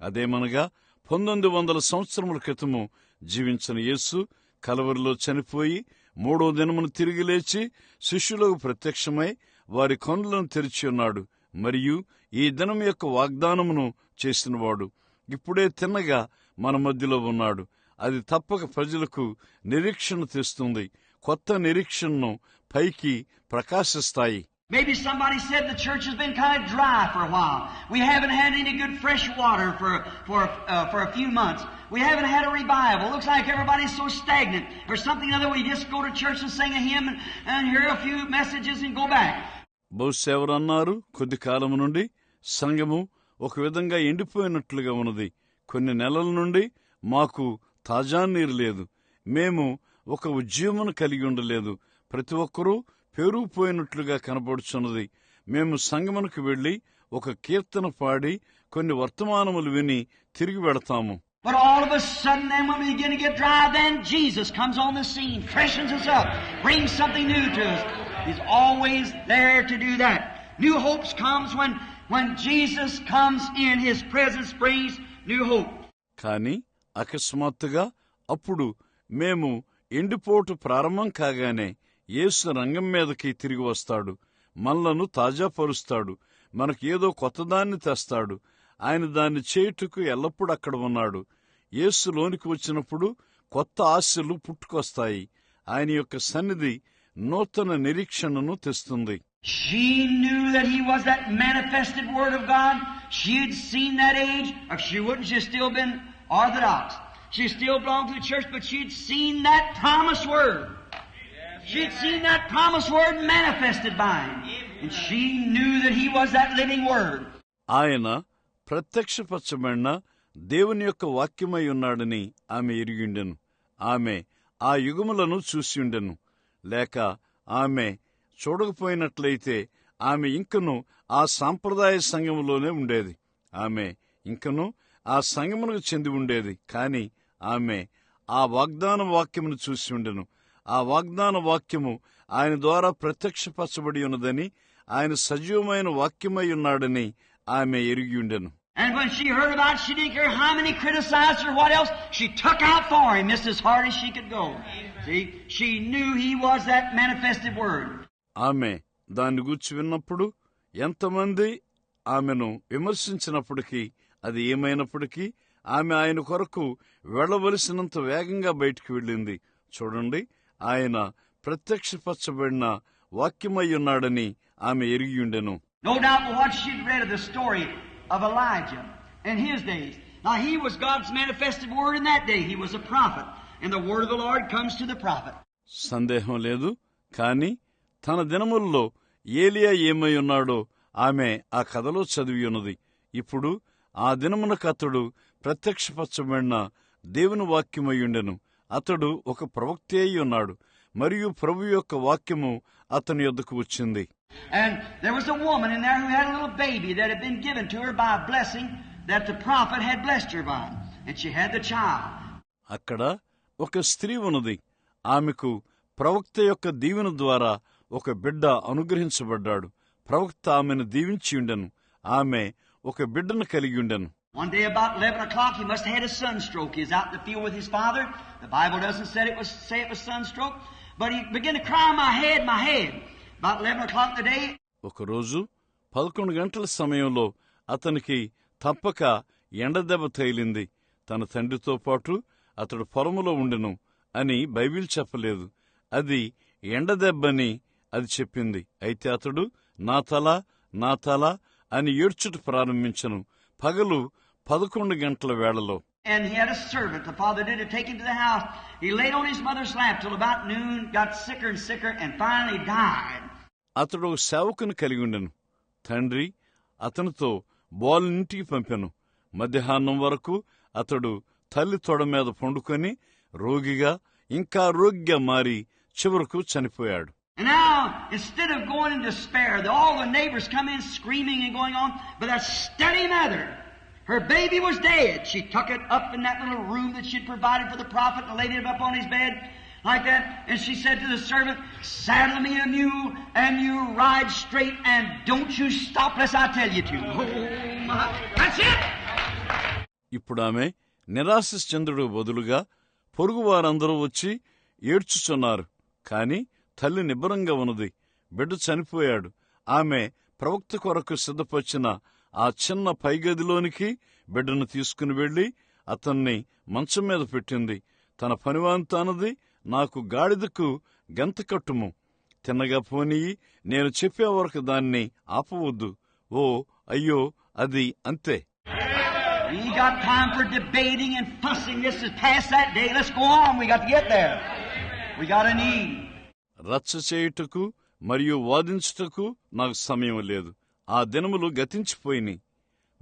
అదేమనగా 1900 సంవత్సరముల క్రితము జీవించిన యేసు కలవరిలో చనిపోయి 3వ దినమును తిరిగి లేచి శిష్యులకు ప్రత్యక్షమై వారి కన్నులను తెరిచి ఉన్నాడు. మరియు ఈ దినం యొక్క వాగ్దానమును చేసినవాడు ఇప్పుడే తిన్నగా మన మధ్యలో ఉన్నాడు. అది తప్పక ప్రజలకు నిరీక్షణ తెస్తుంది. కొత్త నిరీక్షణను పైకి ప్రకాశిస్తాయి. Maybe somebody said the church has been kind of dry for a while. We haven't had any good fresh water for a few months. We haven't had a revival. Looks like everybody's so stagnant. Or something other, we just go to church and sing a hymn and hear a few messages and go back. బహుశా ఎవరన్నారు, కొద్ది కాలం నుండి సంఘము ఒక విధంగా ఎండిపోయినట్లుగా ఉన్నది. కొన్ని నెలల నుండి మాకు తాజా నీరు లేదు. మేము ఒక ఉద్యమను కలిగి ఉండలేదు. ప్రతి ఒక్కరూ పేరుకుపోయినట్లుగా కనబడుచున్నది. మేము సంగమునకు వెళ్లి ఒక కీర్తన పాడి కొన్ని వర్తమానములు విని తిరిగి వెడతాము. But all of a sudden then when we begin to get dry, then Jesus comes on the scene, freshens us up, brings something new to us. He's always there to do that. New hopes comes when Jesus comes in. His presence brings new hope. కానీ అకస్మాత్తుగా అప్పుడు మేము ఎండిపోటు ప్రారంభం కాగానే యేసు రంగం మీదకి తిరిగి వస్తాడు. మనలను తాజాపరుస్తాడు. మనకు ఏదో కొత్తదాన్ని తెస్తాడు. ఆయన దాన్ని చేయుటకు ఎల్లప్పుడూ అక్కడ ఉన్నాడు. యేసు లోనికి వచ్చినప్పుడు కొత్త ఆశలు పుట్టుకొస్తాయి. ఆయన యొక్క సన్నిధి నూతన నిరీక్షణను తెస్తుంది. She knew that he was that manifested Word of God. She had seen that age. If she wouldn't, she'd still been Orthodox. She still belonged to the church, but she'd seen that promised Word. She'd seen that promised Word manifested by him. And she knew that he was that living Word. ఆయన ప్రత్యక్షపరచబడిన దేవుని యొక్క వాక్యమై ఉన్నాడని ఆమె ఎరిగిండెను. ఆమె ఆ యుగములను చూసిండెను. లేక ఆమె చూడకపోయినట్లయితే ఆమె ఇంకను ఆ సాంప్రదాయ సంఘములోనే ఉండేది. ఆమె ఇంకను ఆ సంఘమునకు చెంది ఉండేది. కాని ఆమె ఆ వాగ్దాన వాక్యమును చూసి ఉండెను. ఆ వాగ్దాన వాక్యము ఆయన ద్వారా ప్రత్యక్షపరచబడి ఉన్నదని, ఆయన సజీవమైన వాక్యమై ఉన్నాడని ఆమె ఎరిగి ఉండెను. And when she heard about it, she didn't care how many criticized her or what else. She took out for him just as hard as she could go. See, she knew he was that manifested Word. ఆమె దాన్ని గూర్చి విన్నప్పుడు ఎంతమంది ఆమెను విమర్శించినప్పటికీ, అది ఏమైనప్పటికీ ఆమె ఆయన కొరకు వెళ్లవలసినంత వేగంగా బయటికి వెళ్ళింది. చూడండి, ఆయన ప్రత్యక్షపరచబడిన వాక్యమై ఉన్నాడని ఆమె ఎరిగియుండెను. No doubt what she'd read of the story of Elijah in his days. Now he was God's manifested Word in that day. He was a prophet. And the Word of the Lord comes to the prophet. సందేహం లేదు. కాని తన దినముల్లో ఏలియా ఏమై ఉన్నాడో ఆమె ఆ కథలో చదివి ఉన్నది. ఇప్పుడు ఆ దినమునకు అతడు ప్రత్యక్షపరచబడిన దేవుని వాక్యమయ్యుండెను. అతడు ఒక ప్రవక్త అయి ఉన్నాడు. మరియు ప్రభు యొక్క వాక్యము అతని యొద్దకు వచ్చింది. And there was a woman in there who had a little baby that had been given to her by a blessing that the prophet had blessed her by. And she had the child. అక్కడ ఒక స్త్రీ ఉన్నది. ఆమెకు ప్రవక్త యొక్క దీవెన ద్వారా ఒక బిడ్డ అనుగ్రహించబడ్డాడు. ప్రవక్త ఆమెను దీవించి ఉండెను. ఆమె ఒక బిడ్డను కలిగి ఉండెను. One day about 11 o'clock, he must have had a sunstroke. He was out in the field with his father. The Bible doesn't say it was sunstroke, but he began to cry, my head, my head. About 11 o'clock the day. ఒకరోజు 11 గంటల సమయంలో అతనికి తప్పక ఎండదెబ్బ తగిలింది. తన తండ్రితో పాటు అతడు పొలములో ఉండెను అని బైబిల్ చెప్పలేదు. అది ఎండదెబ్బని అది చెప్పింది. అయితే అతడు నా తల నా తల అని ఏడ్చుట ప్రారంభించెను. పగలు 11 గంటల వేళలో. And he had a servant, the father did, to take him to the house. He laid on his mother's lap till about noon, got sicker and sicker, and finally died. అతడు సేవకుని కలిగి ఉండెను. తండ్రి అతనితో బోలింటికి పంపెను. మధ్యాహ్నం వరకు అతడు తల్లి తొడ మీద పండుకొని రోగిగా ఇంకా రోగిగా మారి చివరకు చనిపోయాడు. And now, instead of going in despair, all the neighbors come in screaming and going on, but that steady mother, her baby was dead. She took it up in that little room that she'd provided for the prophet and laid it up on his bed like that. And she said to the servant, "Saddle me a mule and you ride straight and don't you stop unless I tell you to." Oh my, that's it! ఇప్పుడు ఆమె నిరాశ చంద్రుడు బదులుగా పొరుగువారందరూ వచ్చి ఏడ్చుచున్నారు. కాని తల్లి నిబ్బరంగా ఉన్నది. బిడ్డ చనిపోయాడు. ఆమె ప్రవక్త కొరకు సిద్ధపరిచిన ఆ చిన్న పైగదిలోనికి బిడ్డను తీసుకుని వెళ్లి అతన్ని మంచం మీద పెట్టింది. తన పనివాంతానది, నాకు గాడిదకు గంత కట్టుము, తిన్నగా పోనీయి, నేను చెప్పే వరకు దాన్ని ఆపవద్దు. ఓ అయ్యో, అది అంతే. We got time for debating and fussing. This is past that day. Let's go on. We got to get there. We got a need. రచ్చ చేయుటకు మరియు వాదించుటకు నాకు సమయం లేదు. ఆ దినములు గతించిపోయినాయి.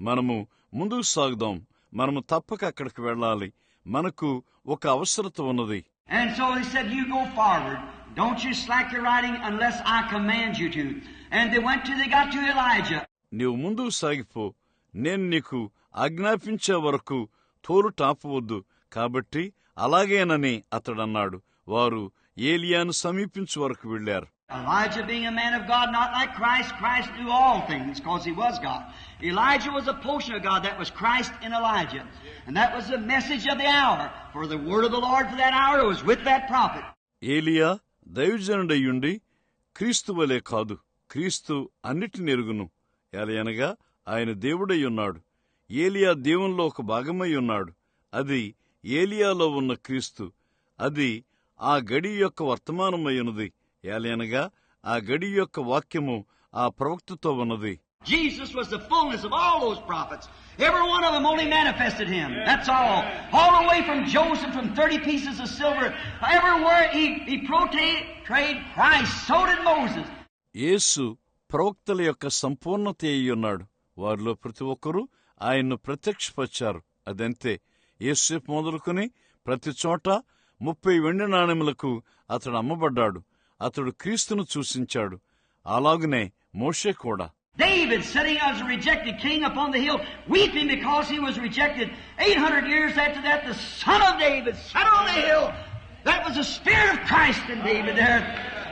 మనము ముందుకు సాగుదాం. మనము తప్పక అక్కడికి వెళ్ళాలి. మనకు ఒక అవసరత ఉన్నది. And so he said, "You go forward. Don't you slack your riding unless I command you to." And they got to Elijah. నీవు ముందుకు సాగిపో, నేను నీకు ఆజ్ఞాపించే వరకు తోలు టాపవద్దు. కాబట్టి అలాగేనని అతడన్నాడు. వారు ఏలియాను సమీపించు వరకు వెళ్లారు. Elijah being a man of God, not like Christ. Christ knew all things because he was God. Elijah was a portion of God. That was Christ in Elijah. And that was the message of the hour. For the word of the Lord for that hour was with that prophet. ఏలియా దైవజనుడయ్యుండి క్రీస్తు వలె కాదు. క్రీస్తు అన్నిటిని ఎరుగును. ఎలయనగా ఆయన దేవుడై ఉన్నాడు. ఏలియా దేవునిలో ఒక భాగమై ఉన్నాడు. అది ఏలియాలో ఉన్న క్రీస్తు. అది ఆ గడి యొక్క వర్తమానమై ఉన్నది. ఏలయనగా ఆ గడి యొక్క వాక్యము ఆ ప్రవక్తతో ఉన్నది. Jesus was the fullness of all those prophets. Every one of them only manifested him. That's all. All the way from Joseph, from 30 pieces of silver. Everywhere he portrayed Christ. So did Moses. యేసు ప్రవక్తల యొక్క సంపూర్ణత అయి ఉన్నాడు. వారిలో ప్రతి ఒక్కరూ ఆయన్ను ప్రత్యక్షపరిచారు. అదంతే. యేసేపు మొదలుకొని ప్రతి చోట 30 వెండి నాణెములకు అతడు అమ్మబడ్డాడు. అతడు క్రీస్తును సూచించాడు. అలాగునే మోషే కూడా. David sitting as a rejected king upon the hill, weeping because he was rejected. 800 years after that, the son of David sat on the hill. That was the spirit of Christ in David there.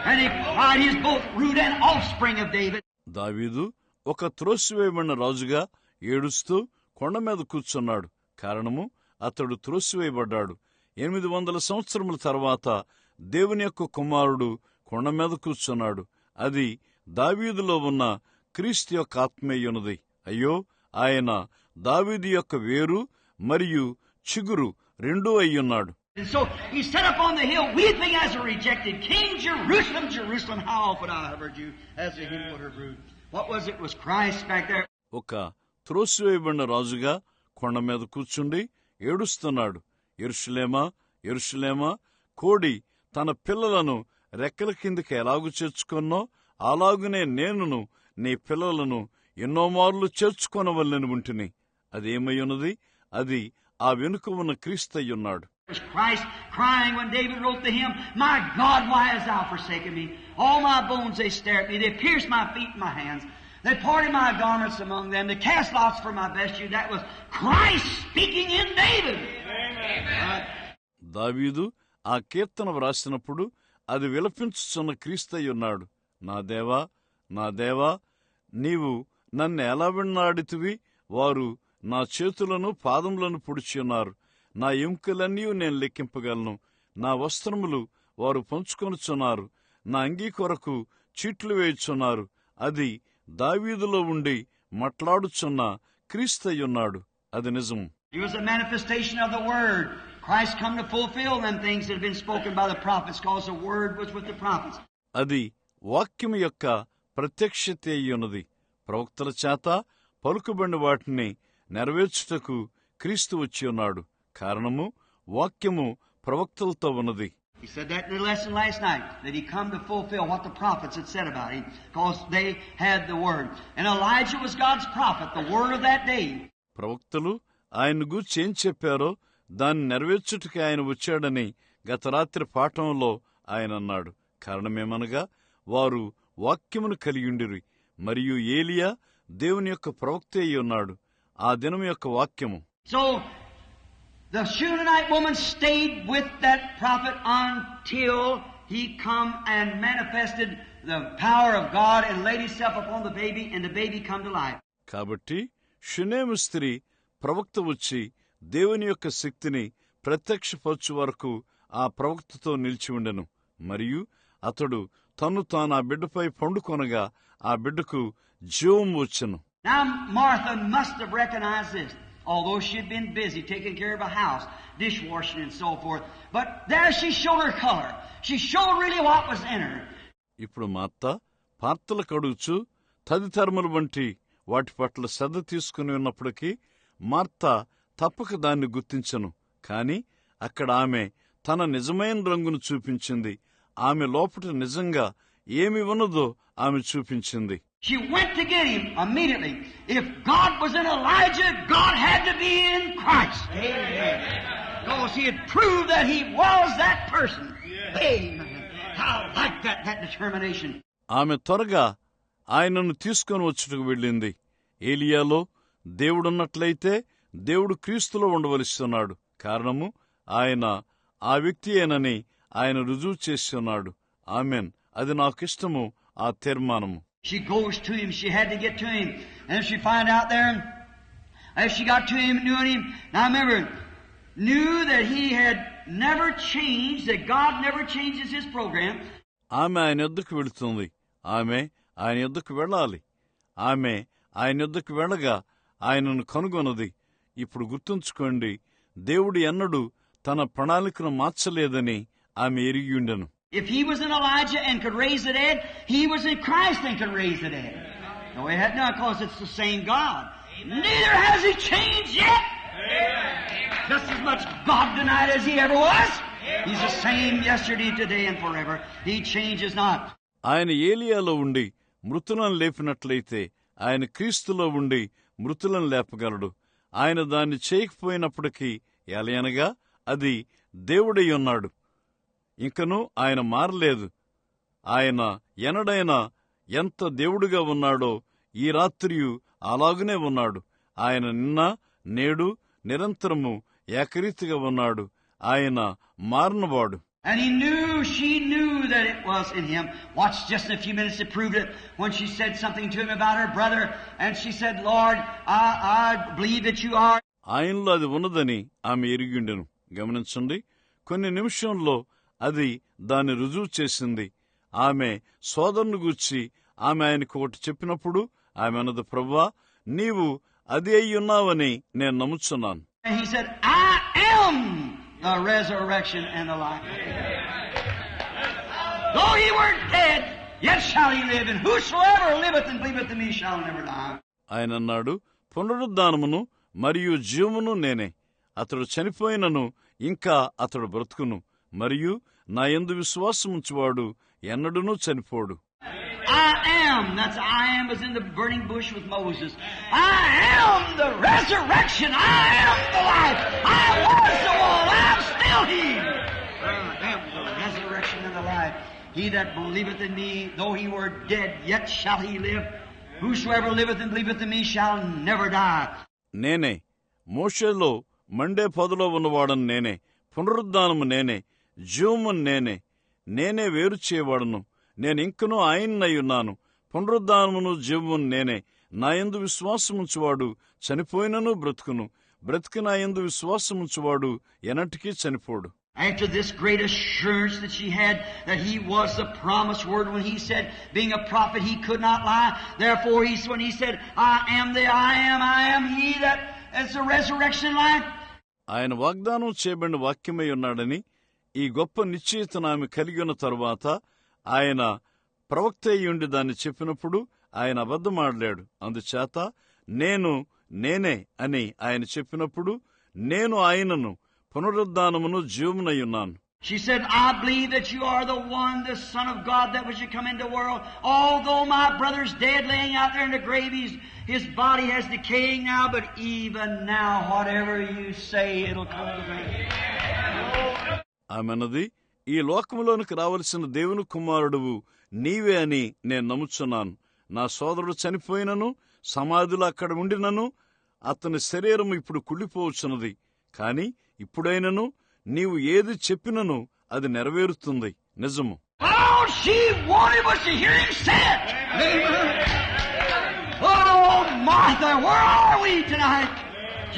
And he cried, he is both root and offspring of David. దావీదు ఒక త్రోసివేయబడిన రాజుగా ఏడుస్తూ కొండ మీద కూర్చున్నాడు. కారణము అతడు త్రోసివేయబడ్డాడు. 800 సంవత్సరముల తర్వాత దేవుని యొక్క కుమారుడు కొండ మీద కూర్చున్నాడు. అది దావీదులో ఉన్న క్రీస్తు యొక్క ఆత్మీయున్నది. అయ్యో, ఆయన దావీదు యొక్క వేరు మరియు చిగురు రెండూ అయ్యున్నాడు. And so he sat up on the hill weeping as a rejected king. Jerusalem, Jerusalem, how often I have heard you as a hymn put her brood. What was it? Was Christ back there? ఒక త్రోసివేయబడిన రాజుగా కొండ మీద కూర్చుండి ఏడుస్తున్నాడు. యెరూషలేమా, యెరూషలేమా, కోడి తన పిల్లలను రెక్కల కిందకి ఎలాగు చేర్చుకున్నో అలాగునే నేనును నీ పిల్లలను ఎన్నో మార్లు చేర్చుకొనవలెను ఉంటిని. అదేమయ్యున్నది? అది ఆ వెనుక ఉన్న క్రీస్తయ్యున్నాడు. It was Christ crying when David wrote the hymn, "My God, why hast thou forsaken me? All my bones they stare at me. They pierced my feet and my hands. They parted my garments among them. They cast lots for my vesture." That was Christ speaking in David. Amen. దావీదు ఆ కీర్తన వ్రాసినప్పుడు అది విలపించుచున్న క్రీస్తయ్యున్నాడు. నా దేవా, నా దేవా, నీవు నన్ను ఎలా విన్నాడితివి? వారు నా చేతులను పాదములను పొడిచియున్నారు. నా ఎముకలన్నీ నేను లెక్కింపగలను. నా వస్త్రములు వారు పంచుకొనుచున్నారు. నా అంగీ కొరకు చీట్లు వేయుచున్నారు. అది దావీదులో ఉండి మాట్లాడుచున్న క్రీస్తయ్యున్నాడు. అది నిజం. He was a manifestation of the Word. Christ come to fulfill them things that had been spoken by the prophets, because the Word was with the prophets. అది వాక్యము యొక్క ప్రత్యక్షత అయ్యున్నది. ప్రవక్తల చేత పలుకుబడిన వాటిని నెరవేర్చుటకు క్రీస్తు వచ్చి ఉన్నాడు. కారణము వాక్యము ప్రవక్తలతో ఉన్నది. He said that in the lesson last night, that he come to fulfill what the prophets had said about him, because they had the word. And Elijah was God's prophet, the word of that day. ప్రవక్తలు ఆయన గూర్చి ఏం చెప్పారో దాన్ని నెరవేర్చుటకి ఆయన వచ్చాడని గత రాత్రి పాఠంలో ఆయన అన్నాడు. కారణమేమనగా వారు వాక్యమును కలిగిండిరి, మరియు ఏలియా దేవుని యొక్క ప్రవక్త అయి ఉన్నాడు. ఆ దినం యొక్క వాక్యము. So the Shunammite woman stayed with that prophet until he come and manifested the power of God and laid himself upon the baby, and the baby come to life. కాబట్టి షునేము స్త్రీ ప్రవక్త వచ్చి దేవుని యొక్క శక్తిని ప్రత్యక్షపరచు వరకు ఆ ప్రవక్తతో నిలిచి ఉండెను, మరియు అతడు తాను ఆ బిడ్డపై పండుకొనగా ఆ బిడ్డకు జీవం వచ్చెను. Now Martha must have recognized this, although she had been busy taking care of a house, dishwashing and so forth. But there she showed her color. She showed really what was in her. ఇప్పుడు మా అత్త పాత్రలు కడుగుచు తదితరములు వంటి వాటి పట్ల శ్రద్ధ తీసుకుని ఉన్నప్పటికీ Martha తప్పక దాన్ని గుర్తించను. కాని అక్కడ ఆమె తన నిజమైన రంగును చూపించింది. ఆమె లోపట నిజంగా ఏమి ఉన్నదో ఆమె చూపించింది. She went to get him immediately. If God was in Elijah, God had to be in Christ. Amen. Because he had proved that he was that person. Amen. I like that determination. ఆమె త్వరగా ఆయనను తీసుకొని వచ్చుటకు వెళ్ళింది. ఏలియాలో దేవుడున్నట్లయితే దేవుడు క్రీస్తులో ఉండవలసిస్తున్నాడు. కారణము ఆయన ఆ వ్యక్తియేనని ఆయన రుజువు చేస్తున్నాడు. ఆమెన్. అది నాకిష్టము, ఆ తీర్మానము. She goes to him. She had to get to him. And she find out there, as she got to him, knew him. Now remember, knew that he had never changed, that God never changes his program. ఆమె ఆయన యొద్దకు వెళుతుంది. ఆమె ఆయన యొద్దకు వెళ్ళాలి. ఆమె ఆయన యొద్దకు వెళ్ళగా ఆయనను కనుగొన్నది. ఇప్పుడు గుర్తుంచుకోండి, దేవుడు ఎన్నడూ తన ప్రణాళికను మార్చలేదని ఆమె ఎరిగియుండెను. If he was in Elijah and could raise the dead, he was in Christ and could raise the dead. No, he had not, because it's the same God. Neither has he changed yet. Just as much God tonight as he ever was. He's the same yesterday, today, and forever. He changes not. ఆయన ఏలియాలో ఉండి మృతులను లేపినట్లయితే ఆయన క్రీస్తులో ఉండి మృతులను లేపగలడు. ఆయన దాన్ని చేయకపోయినప్పటికీ ఎలయనగా అది దేవుడై ఉన్నాడు. ఇంకనూ ఆయన మారలేదు. ఆయన ఎనడైనా ఎంత దేవుడుగా ఉన్నాడో ఈ రాత్రియు అలాగునే ఉన్నాడు. ఆయన నిన్న నేడు నిరంతరము ఏకరీతిగా ఉన్నాడు. ఆయన మారినవాడు. And she knew that it was in him. Watch just in a few minutes to prove it. When she said something to him about her brother, and she said, Lord, I believe that you are. ఆయనలో అది ఉన్నదని ఆమె ఎరిగిండెను. గమనించండి, కొన్ని నిమిషంలో అది దాన్ని రుజువు చేసింది. ఆమె సోదరుని గూర్చి ఆమె ఆయనకు ఒకటి చెప్పినప్పుడు ఆమె అన్నది, ప్రభువా, నీవు అది అయ్యున్నావని నేను నమ్ముచున్నాను. And he said, I am the resurrection and the life. Though he were dead, yet shall he live, and whosoever liveth and believeth in me shall never die. ఆయన అన్నాడు, పునరుద్ధానమును మరియు జీవమును నేనే. అతడు చనిపోయినను ఇంకా అతడు బ్రతుకును, మరియు నా యందు విశ్వాసముంచువాడు ఎన్నడూనూ చనిపోడు. I am. That's I am was in the burning bush with Moses. I am the resurrection. I am the life. I was the one. I am still he. I am the resurrection and the life. He that believeth in me, though he were dead, yet shall he live. Whosoever liveth and believeth in me shall never die. నేనే మోషేలో Monday పొదలో ఉన్నవాడను నేనే, పునరుద్ధానము నేనే, జీవము నేనే, నేనే వేరు చేయవాడను. నేనింకనూ ఆయన్నయ్యున్నాను. పునరుద్ధానమును జీవమును నేనే. నా యందు విశ్వాసముంచువాడు చనిపోయినను బ్రతుకును, బ్రతికి నా యందు విశ్వాసముంచువాడు ఎన్నటికీ చనిపోడు. After this great assurance that she had that he was the promised word, when he said, being a prophet, he could not lie. Therefore, when he said, I am he that is the resurrection life. ఆయన వాగ్దానం చేయబడిన వాక్యమై ఉన్నాడని ఈ గొప్ప నిశ్చయితను ఆమె కలిగి ఉన్న తరువాత ఆయన ప్రవక్త అయ్యుండి దాన్ని చెప్పినప్పుడు ఆయన అబద్ధమాడలేడు. అందుచేత నేనే అని ఆయన చెప్పినప్పుడు నేను ఆయనను పునరుద్ధానమును జీవమునయున్నాను. She said, I believe that you are the one, the Son of God that was to come into the world. Although my brother's dead, laying out there in the grave, his body has decaying now, but even now, whatever you say, it'll come to pass. ఆమెనది, ఈ లోకములోనికి రావలసిన దేవుని కుమారుడువు నీవే అని నేను నమ్ముచున్నాను. నా సోదరుడు చనిపోయినను, సమాధిలో అక్కడ ఉండినను, అతని శరీరం ఇప్పుడు కుళ్ళిపోవచ్చున్నది. కాని ఇప్పుడైనను నీవు ఏది చెప్పినను అది నెరవేరుతుంది, నిజము. All she wanted was to hear him say it. Amen. Oh, Martha, where are we tonight?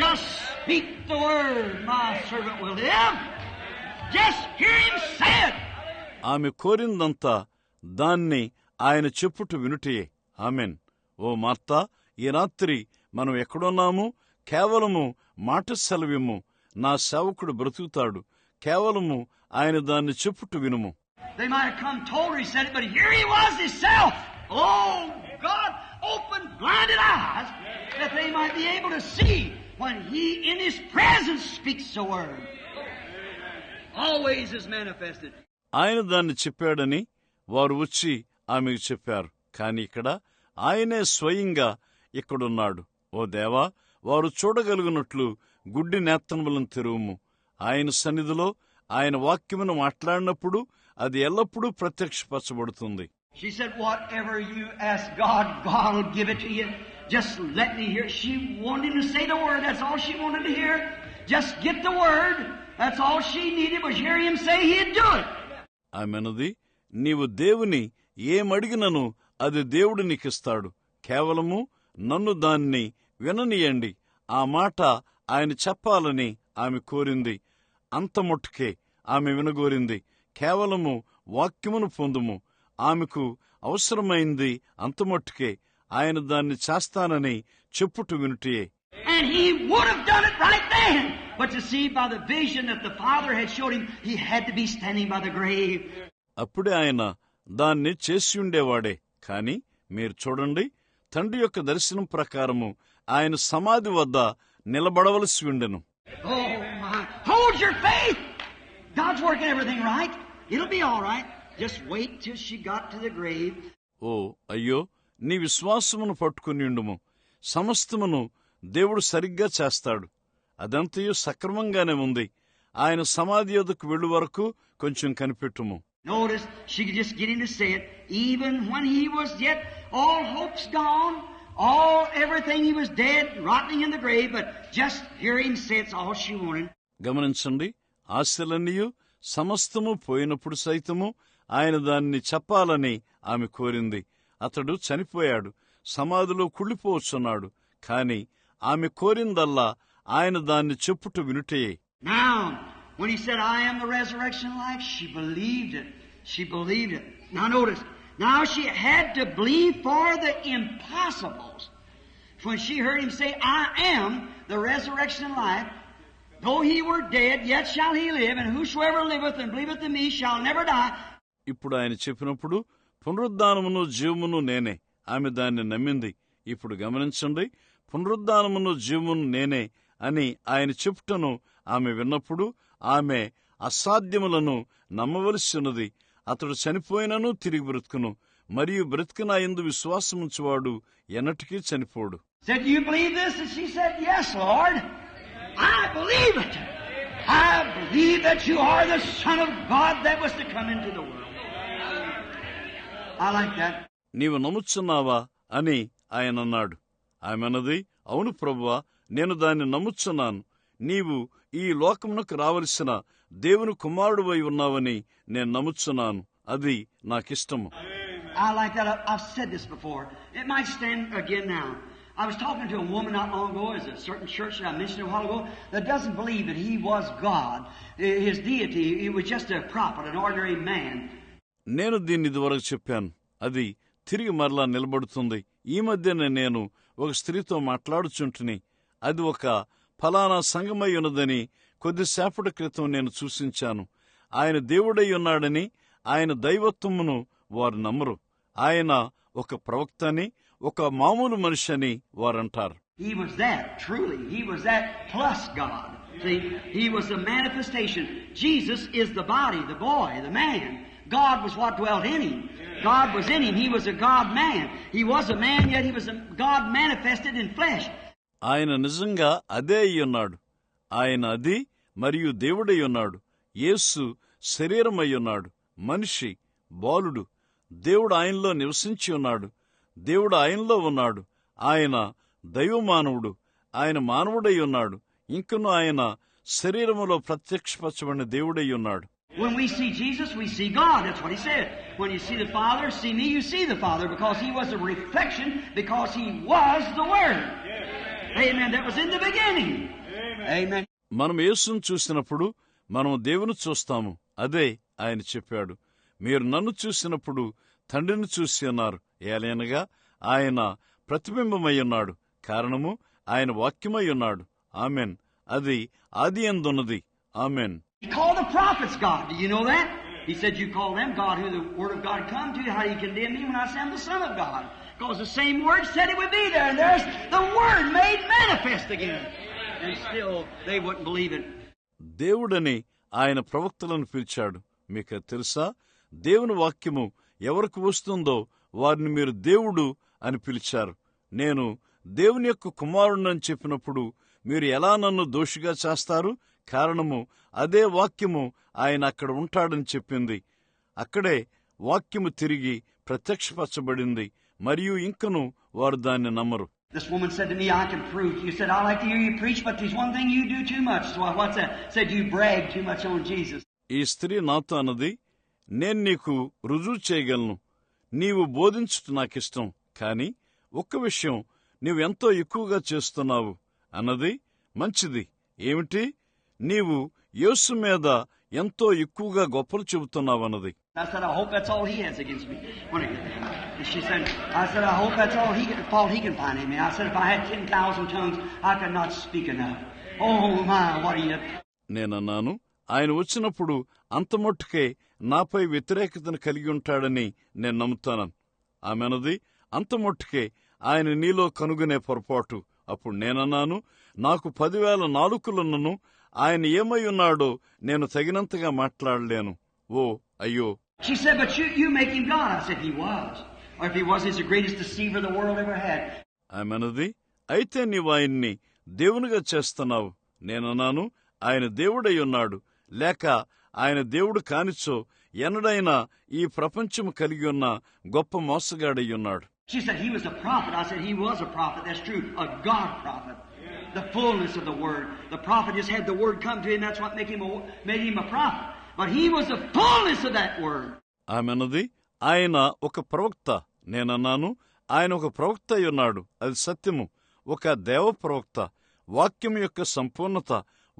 Just speak the word, my servant will live. Just hear him say it. ఆమె కోరిందంతా దాన్ని ఆయన చెప్పుట వినుటయే. ఆమెన్. ఓ మార్తా, ఈ రాత్రి మనం ఎక్కడున్నాము? కేవలము మాట సెలవిమ్ము, నా సేవకుడు బ్రతుకుతాడు. కేవలము ఆయన దాన్ని చెప్పుట వినుము. They might have come told her he said it, but here he was himself. Oh, God, open blinded eyes that they might be able to see when he in his presence speaks the word. Always is manifested. ఆయన దాన్ని చెప్పాడని వారు వచ్చి ఆమెకు చెప్పారు. కాని ఇక్కడ ఆయనే స్వయంగా ఇక్కడున్నాడు. ఓ దేవా, వారు చూడగలుగునట్లు గుడ్డి నేత్రములను తెరువుము. ఆయన సన్నిధిలో ఆయన వాక్యమును మాట్లాడినప్పుడు అది ఎల్లప్పుడూ ప్రత్యక్షపరచబడుతుంది. She said, whatever you ask God, God will give it to you. Just let me hear. She wanted him to say the word. That's all she wanted to hear. Just get the word. That's all she needed was hear him say he'd do it. ఆమెనది, నీవు దేవుని ఏమడిగినను అది దేవుడు నీకిస్తాడు. కేవలము నన్ను దాన్ని విననీయండి. ఆ మాట ఆయన చెప్పాలని ఆమె కోరింది. అంత మట్టుకే ఆమె వినగోరింది. కేవలము వాక్యమును పొందుము. ఆమెకు అవసరమైంది అంతమట్టుకే. ఆయన దాన్ని చేస్తానని చెప్పుట వినుటయే. And he would have done it right then. But to see by the vision that the Father had showed him, he had to be standing by the grave. అప్పుడే ఆయన దాన్ని చేసి ఉండేవాడే. కాని మీరు చూడండి, తండ్రి యొక్క దర్శనం ప్రకారము ఆయన సమాధి వద్ద నిలబడవలసి ఉండెను. Oh my! Hold your faith. God's working everything right. It'll be all right. Just wait till she got to the grave. ఓ అయ్యో, నీ విశ్వాసమును పట్టుకుని ఉండుము. సమస్తమును దేవుడు సరిగ్గా చేస్తాడు. అదంతయు సక్రమంగానే ఉంది. ఆయన సమాధి యొద్దకు వెళ్ళు వరకు కొంచెం కనిపెట్టుము. Notice, she could just get him to say it. Even when he was yet all hopes gone, everything he was dead, rotting in the grave, but just hear him say it's all she wanted. గమనించండి, ఆశలన్నీయు సమస్తము పోయినప్పుడు సైతము ఆయన దాన్ని చెప్పాలని ఆమె కోరింది. అతడు చనిపోయాడు, సమాధిలో కుళ్ళిపోవచ్చున్నాడు. కాని ఆమె కోరిందల్లా ఆయన దాన్ని చెప్పుట వినుటయే. Now, when he said, I am the resurrection and life, she believed it. She believed it. Now notice, now she had to believe for the impossibles. When she heard him say, I am the resurrection and life, though he were dead, yet shall he live, and whosoever liveth and believeth in me shall never die. ఇప్పుడు ఆయన చెప్పినప్పుడు పునరుద్ధానమును జీవమును నేనే. ఆమె దాన్ని నమ్మింది. ఇప్పుడు గమనించండి, పునరుద్ధానమును జీవమును నేనే అని ఆయన చెప్పుటను ఆమె విన్నప్పుడు ఆమె అసాధ్యములను నమ్మవలసి ఉన్నది. అతడు చనిపోయినను తిరిగి బ్రతుకును, మరియు బ్రతికిన యందు విశ్వాసముంచువాడు ఎన్నటికీ చనిపోడు. Said, you believe this? And she said, yes, Lord. I believe it. I believe that you are the Son of God that was to come into the world. I like that. నీవు నమ్ముచున్నావా అని ఆయన అన్నాడు. ఆమెనది, అవును ప్రభువా, నేను దాన్ని నమ్ముచున్నాను. నీవు ఈ లోకమునకు రావలసిన దేవుని కుమారుడువై ఉన్నావని నేను నమ్ముచున్నాను. అది నాకిష్టము. I like that. I've said this before. It might stand again now. I was talking to a woman not long ago. There's a certain church that I mentioned a while ago that doesn't believe that he was God. His deity, he was just a prophet, an ordinary man. నేను దీన్ని ఇదివరకు చెప్పాను. అది తిరిగి మరలా నిలబడుతుంది. ఈ మధ్యనే నేను ఒక స్త్రీతో మాట్లాడుచుంటుని. అది ఒక ఫలానా సంఘమై ఉన్నదని కొద్దిసేపటి క్రితం నేను సూచించాను. ఆయన దేవుడై ఉన్నాడని, ఆయన దైవత్వమును వారు నమ్మరు. ఆయన ఒక ప్రవక్త అని, ఒక మామూలు మనిషి అని వారంటారు. He was that, truly. He was that plus God. See, He was the manifestation. Jesus is the body, the boy, the man. God was what dwelt in Him. God was in Him. He was a God-man. He was a man, yet He was a God manifested in flesh. ఆయన నిజంగా అదే అయ్యున్నాడు. ఆయన అది మరియు దేవుడై ఉన్నాడు. యేసు శరీరమై ఉన్నాడు. మనిషి, బాలుడు. దేవుడు ఆయనలో నివసించి ఉన్నాడు. దేవుడు ఆయనలో ఉన్నాడు. ఆయన దైవమానవుడు. ఆయన మానవుడై ఉన్నాడు. ఇంకను ఆయన శరీరములో ప్రత్యక్షపరచబడిన దేవుడై ఉన్నాడు. When we see Jesus, we see God. That's what He said. When you see the Father, see me, you see the Father, because He was a reflection, because He was the Word. Amen. That was in the beginning. Amen. మనం యేసును చూసినప్పుడు మనం దేవుని చూస్తాము. అదే ఆయన చెప్పాడు. మీరు నన్ను చూసినప్పుడు తండ్రిని చూసి ఉన్నారు. ఏలైనగా ఆయన ప్రతిబింబమై ఉన్నాడు. కారణము ఆయన వాక్యమై ఉన్నాడు. ఆమెన్. అది ఆది యందున్నది. Amen. He called the prophets God. Do you know that? He said, you call them God who the Word of God come to. How do you condemn me when I say I'm the Son of God? Because the same Word said it would be there. And there's the Word made manifest again. And still they wouldn't believe it. దేవుడని ఆయన ప్రవక్తలను పిలిచాడు. మీకు తెలుసా, దేవుని వాక్యము ఎవరికి వస్తుందో వారిని మీరు దేవుడు అని పిలిచారు. నేను దేవుని యొక్క కుమారుణ్ణని చెప్పినప్పుడు మీరు ఎలా నన్ను దోషిగా చేస్తారు? కారణము అదే వాక్యము ఆయన అక్కడ ఉంటాడని చెప్పింది. అక్కడే వాక్యము తిరిగి ప్రత్యక్షపరచబడింది. మరియు ఇంకను వారు దాన్ని నమ్మరు. This woman said to me, I can prove. You said, I like to hear you preach, but there's one thing you do too much. So what's that? Said you brag too much on Jesus. ఈ స్త్రీ నాతో అన్నది, నేను నీకు రుజువు చేయగలను. నీవు బోధించుట నాకిష్టం. కాని ఒక్క విషయం నీవు ఎంతో ఎక్కువగా చేస్తున్నావు అన్నది. మంచిది. ఏమిటి? నీవు యేసు మీద ఎంతో ఎక్కువగా గొప్పలు చెబుతున్నావన్నది. I said, I hope that's all he has against me. She said, I said, I hope that's all fault he can find in me. I said, if I had 10,000 tongues, I could not speak enough. Oh my, what are you? నేనన్నాను, ఆయన వచ్చినప్పుడు అంతమొట్టుకే నాపై వ్యతిరేకతను కలిగి ఉంటాడని నేను నమ్ముతాను. ఆమెనది, అంతమొట్టుకే ఆయన నీలో కనుగొనే పొరపాటు. అప్పుడు నేనన్నాను, నాకు 10,000 నాలుకలున్నను ఆయన ఏమై ఉన్నాడో నేను తగినంతగా మాట్లాడలేను. ఓ అయ్యో. She said, but you make him God. I said, he was. Or if he was, he's the greatest deceiver the world ever had. ఆమెనది, అయితే నీవు ఆయన్ని దేవునిగా చేస్తున్నావు. నేనన్నాను, ఆయన దేవుడై ఉన్నాడు. లేక ఆయన దేవుడు కానిచో ఎన్నడైనా ఈ ప్రపంచం కలిగి ఉన్న గొప్ప మోసగాడై ఉన్నాడు. She said, he was a prophet. I said, he was a prophet. That's true. A God prophet. The fullness of the Word. The prophet just had the Word come to him. That's what made him a prophet. But he was the fullness of that Word. ఆమెనది, ఆయన ఒక ప్రవక్త. నేనన్నాను, ఆయన ఒక ప్రవక్త అయి ఉన్నాడు. అది సత్యము. ఒక దేవ ప్రవక్త. వాక్యము యొక్క సంపూర్ణత.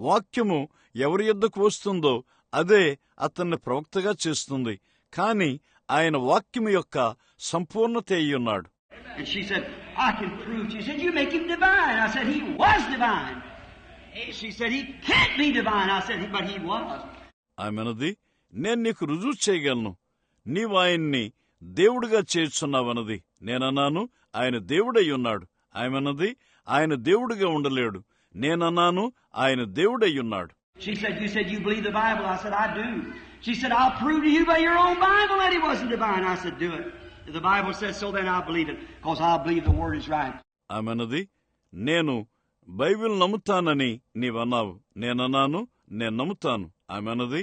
వాక్యము ఎవరి యొద్దకు వస్తుందో అదే అతన్ని ప్రవక్తగా చేస్తుంది. కాని ఆయన వాక్యము యొక్క సంపూర్ణత అయి ఉన్నాడు. And she said, I can prove. She said, you make him divine. I said, he was divine. She said, he can't be divine. I said, but he was. ఆమెనది, నేను నీకు రుజువు చేయగలను. నీవు ఆయన్ని దేవుడిగా చేర్చున్నావన్నది. నేనన్నాను, ఆయన దేవుడై ఉన్నాడు. ఆమెనది, ఆయన దేవుడిగా ఉండలేడు. నేనన్నాను, ఆయన దేవుడై ఉన్నాడు. She said, you said you believe the Bible. I said, I do. She said, I'll prove to you by your own Bible that he wasn't divine. I said, do it. If the Bible says so, then I'll believe it, because I believe the Word is right. ఆమెనది, నేను Bible నమ్ముతానని నీవన్నావు. నేనన్నాను, నేను నమ్ముతాను. ఆమెనది,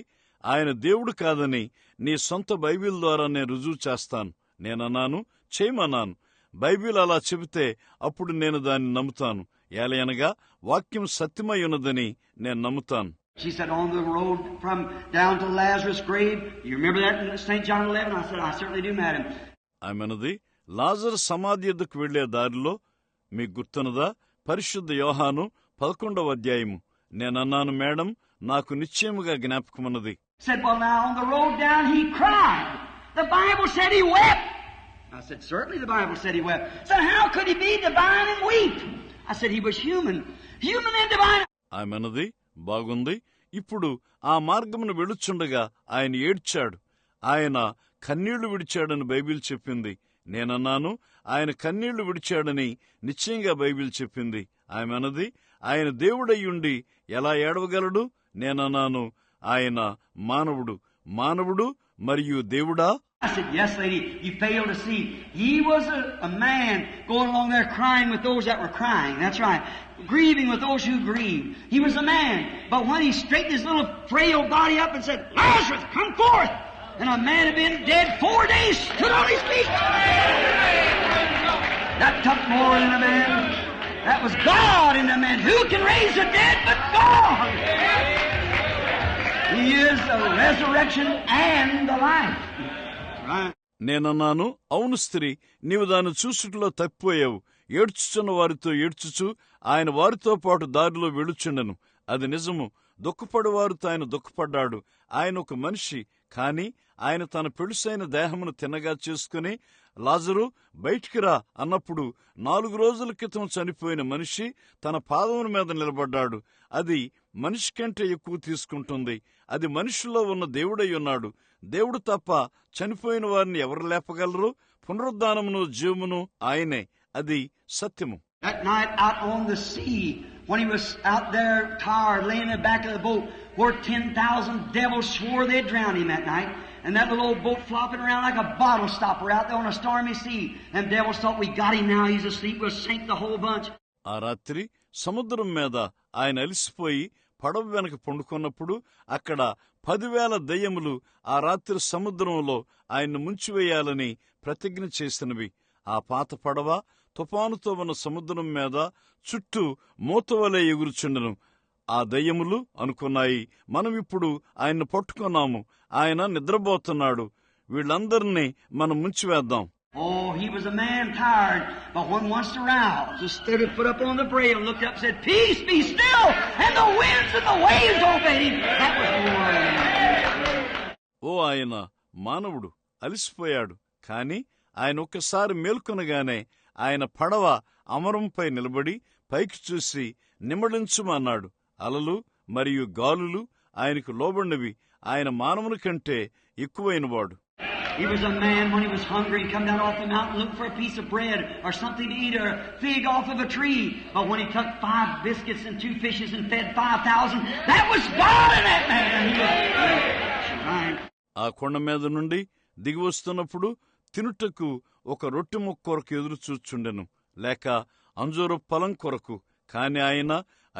ఆయన దేవుడు కాదని నీ సొంత Bible ద్వారా నేను రుజువు చేస్తాను. నేనన్నాను, చేయమన్నాను. బైబిల్ అలా చెబితే అప్పుడు నేను దాన్ని నమ్ముతాను. ఏలయనగా వాక్యం సత్యమై ఉన్నదని నేను నమ్ముతాను. She said, on the road from down to Lazarus' grave, you remember that in St. John 11? I said, I certainly do, madam. ఆమెనది, లాజరు సమాధి యొద్దకు వెళ్లే దారిలో మీకు గుర్తున్నదా? పరిశుద్ధ యోహాను 11వ అధ్యాయము. నేనన్నాను, మేడం, నాకు నిశ్చయముగా జ్ఞాపకమున్నది. Said, well, now on the road down he cried. The Bible said he wept. I said, certainly the Bible said he wept. So how could he be divine and weep? I said, he was human. Human and divine. ఆమెనది, బాగుంది. ఇప్పుడు ఆ మార్గమును వెళుచుండగా ఆయన ఏడ్చాడు. ఆయన కన్నీళ్లు విడిచాడని Bible చెప్పింది. నేనన్నాను, ఆయన కన్నీళ్లు విడిచాడని నిశ్చయంగా బైబిల్ చెప్పింది. ఆమె అన్నది, ఆయన దేవుడయ్యుండి ఎలా ఏడవగలడు? నేనన్నాను, ఆయన మానవుడు మరియు దేవుడా? I said, yes, lady, you fail to see. He was a man going along there crying with those that were crying. That's right. Grieving with those who grieved. He was a man. But when he straightened his little frail body up and said, Lazarus, come forth! And a man had been dead 4 days, stood on his feet. That took more than a man. That was God in the man. Who can raise the dead but God? He is the resurrection and the life. నేనన్నాను, అవును స్త్రీ, నీవు దాన్ని చూసుట్లో తప్పిపోయావు. ఏడ్చుచున్న వారితో ఏడ్చుచు ఆయన వారితో పాటు దారిలో వెళుచుండెను. అది నిజము. దుఃఖపడు వారితో ఆయన దుఃఖపడ్డాడు. ఆయన ఒక మనిషి, కాని ఆయన తన పెళుసైన దేహమును తిన్నగా చేసుకుని, లాజరు బయటికి రా అన్నప్పుడు 4 రోజుల క్రితం చనిపోయిన మనిషి తన పాదముల మీద నిలబడ్డాడు. అది మనిషి కంటే ఎక్కువ తీసుకుంటుంది. అది మనిషిలో ఉన్న దేవుడై ఉన్నాడు. దేవుడు తప్ప చనిపోయిన వారిని ఎవరు లేపగలరు? పునరుద్ధానమును జీవమును ఆయనే. అది సత్యము. That night out on the sea, when he was out there tired, laying in the back of the boat, where 10,000 devils swore they'd drown him that night, and that little old boat flopping around like a bottle stopper out there on a stormy sea. Them devils thought, we got him now, he's asleep, we'll sink the whole bunch. ఆ రాత్రి సముద్రం మీద ఆయన అలిసిపోయి పడవ వెనక పండుకున్నప్పుడు అక్కడ 10,000 దెయ్యములు ఆ రాత్రి సముద్రంలో ఆయన్ను ముంచివేయాలని ప్రతిజ్ఞ చేసినవి. ఆ పాత పడవ తుఫానుతో ఉన్న సముద్రం మీద చుట్టూ మూతవలే ఎగురుచుండెను. ఆ దయ్యములు అనుకున్నాయి, మనం ఇప్పుడు ఆయన్ను పట్టుకున్నాము, ఆయన నిద్రపోతున్నాడు, వీళ్ళందరినీ మనం ముంచివేద్దాం. Oh, he was a man tired, but when once aroused, just stood and put up on the brail, looked up and said, peace, be still, and the winds and the waves obeyed him. That was the word. ఓ ఆయన మానవుడు, అలిసిపోయాడు, కాని ఆయన ఒక్కసారి మేల్కొనగానే ఆయన పడవ అమరంపై నిలబడి పైకి చూసి నిమ్మడించుమన్నాడు. అలలు మరియు గాలులు ఆయనకు లోబడినవి. ఆయన మానవుని కంటే ఎక్కువైనవాడు. He was a man when he was hungry and come down off the mountain, looked for a piece of bread or something to eat or a fig off of a tree. But when he took 5 biscuits and 2 fishes and fed 5,000, that was God in that man. ఆ కొండ మీద నుండి దిగి వస్తున్నప్పుడు తినుటకు ఒక రొట్టె ముక్క కొరకు ఎదురు చూచుండెను, లేక అంజూర ఫలం కొరకు. కాని ఆయన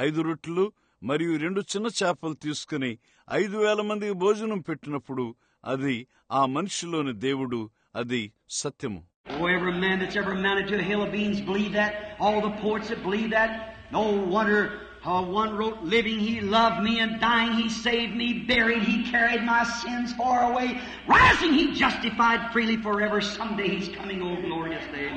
5 రొట్టెలు మరియు 2 చిన్న చేపలు తీసుకుని 5,000 మందికి భోజనం పెట్టినప్పుడు అది ఆ మనిషిలోని దేవుడు. అది సత్యము. Oh, every man that's ever mounted to a hill of beans believe that. All the poets that believe that. No wonder how one wrote, living he loved me and dying he saved me, buried he carried my sins far away, rising he justified freely forever. Someday he's coming, oh glorious day.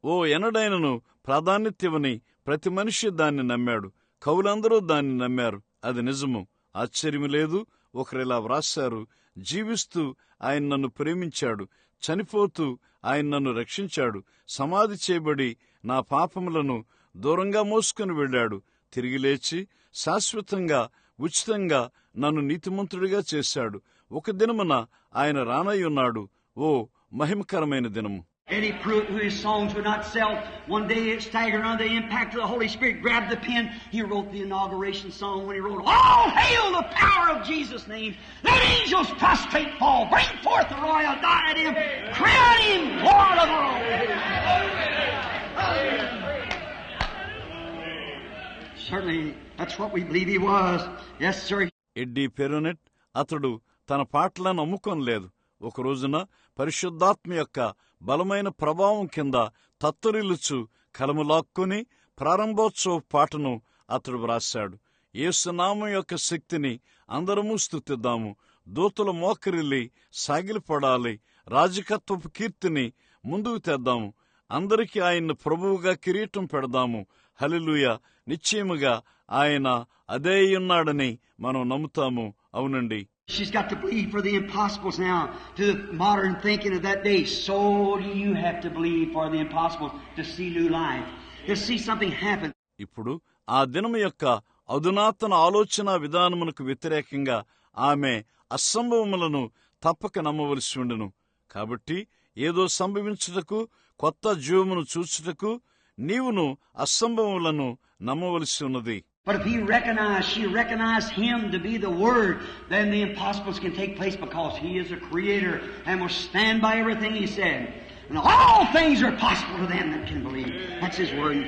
ఓ ఎనడైనను ప్రాధాన్యతని ప్రతి మనిషి దాన్ని నమ్మాడు. కవులందరూ దాన్ని నమ్మారు. అది నిజము. ఆశ్చర్యం లేదు. ఒకరిలా వ్రాశారు, జీవిస్తూ ఆయన నన్ను ప్రేమించాడు, చనిపోతూ ఆయన నన్ను రక్షించాడు, సమాధి చేయబడి నా పాపములను దూరంగా మోసుకుని వెళ్ళాడు, తిరిగి లేచి శాశ్వతంగా ఉచితంగా నన్ను నీతిమంతుడిగా చేశాడు. ఒక దినమున ఆయన రానయ్యున్నాడు. ఓ మహిమకరమైన దినము. Eddie Pruitt, who his songs would not sell, one day staggered under the impact of the Holy Spirit, grabbed the pen. He wrote the inauguration song when he wrote, all hail the power of Jesus' name. Let angels prostrate fall. Bring forth the royal diadem. Crown him Lord of all. Certainly, that's what we believe he was. Yes, sir. Eddie Perronet అతడు తన పాటలను అమ్ముకోనలేదు. ఒక రోజున పరిశుద్ధాత్మ యొక్క బలమైన ప్రభావం కింద తత్తరిల్లుచు కలము లాక్కుని ప్రారంభోత్సవ పాటను అతడు వ్రాశాడు. యేసునామం యొక్క శక్తిని అందరము స్తుతిద్దాము. దూతల మోకరిల్లి సాగిలపడాలి. రాజకత్వపు కీర్తిని ముందుకు తెద్దాము. అందరికీ ఆయన్ను ప్రభువుగా కిరీటం పెడదాము. హల్లెలూయా. నిశ్చయముగా ఆయన అదే ఉన్నాడని మనం నమ్ముతాము. అవునండి. She's got to believe for the impossibles now, to the modern thinking of that day. So do you have to believe for the impossibles to see new life, to see something happen. ఇప్పుడు ఆ దినము యొక్క అధునాతన ఆలోచన విధానమునకు వ్యతిరేకంగా ఆమె అసంభవములను తప్పక నమ్మవలసి ఉండును. కాబట్టి ఏదో సంభవించుటకు కొత్త జీవమును చూచుటకు నీవును అసంభవములను నమ్మవలసి ఉన్నది. But if she recognized him to be the Word, then the impossibles can take place because he is a creator and will stand by everything he said. And all things are possible to them that can believe. That's his word.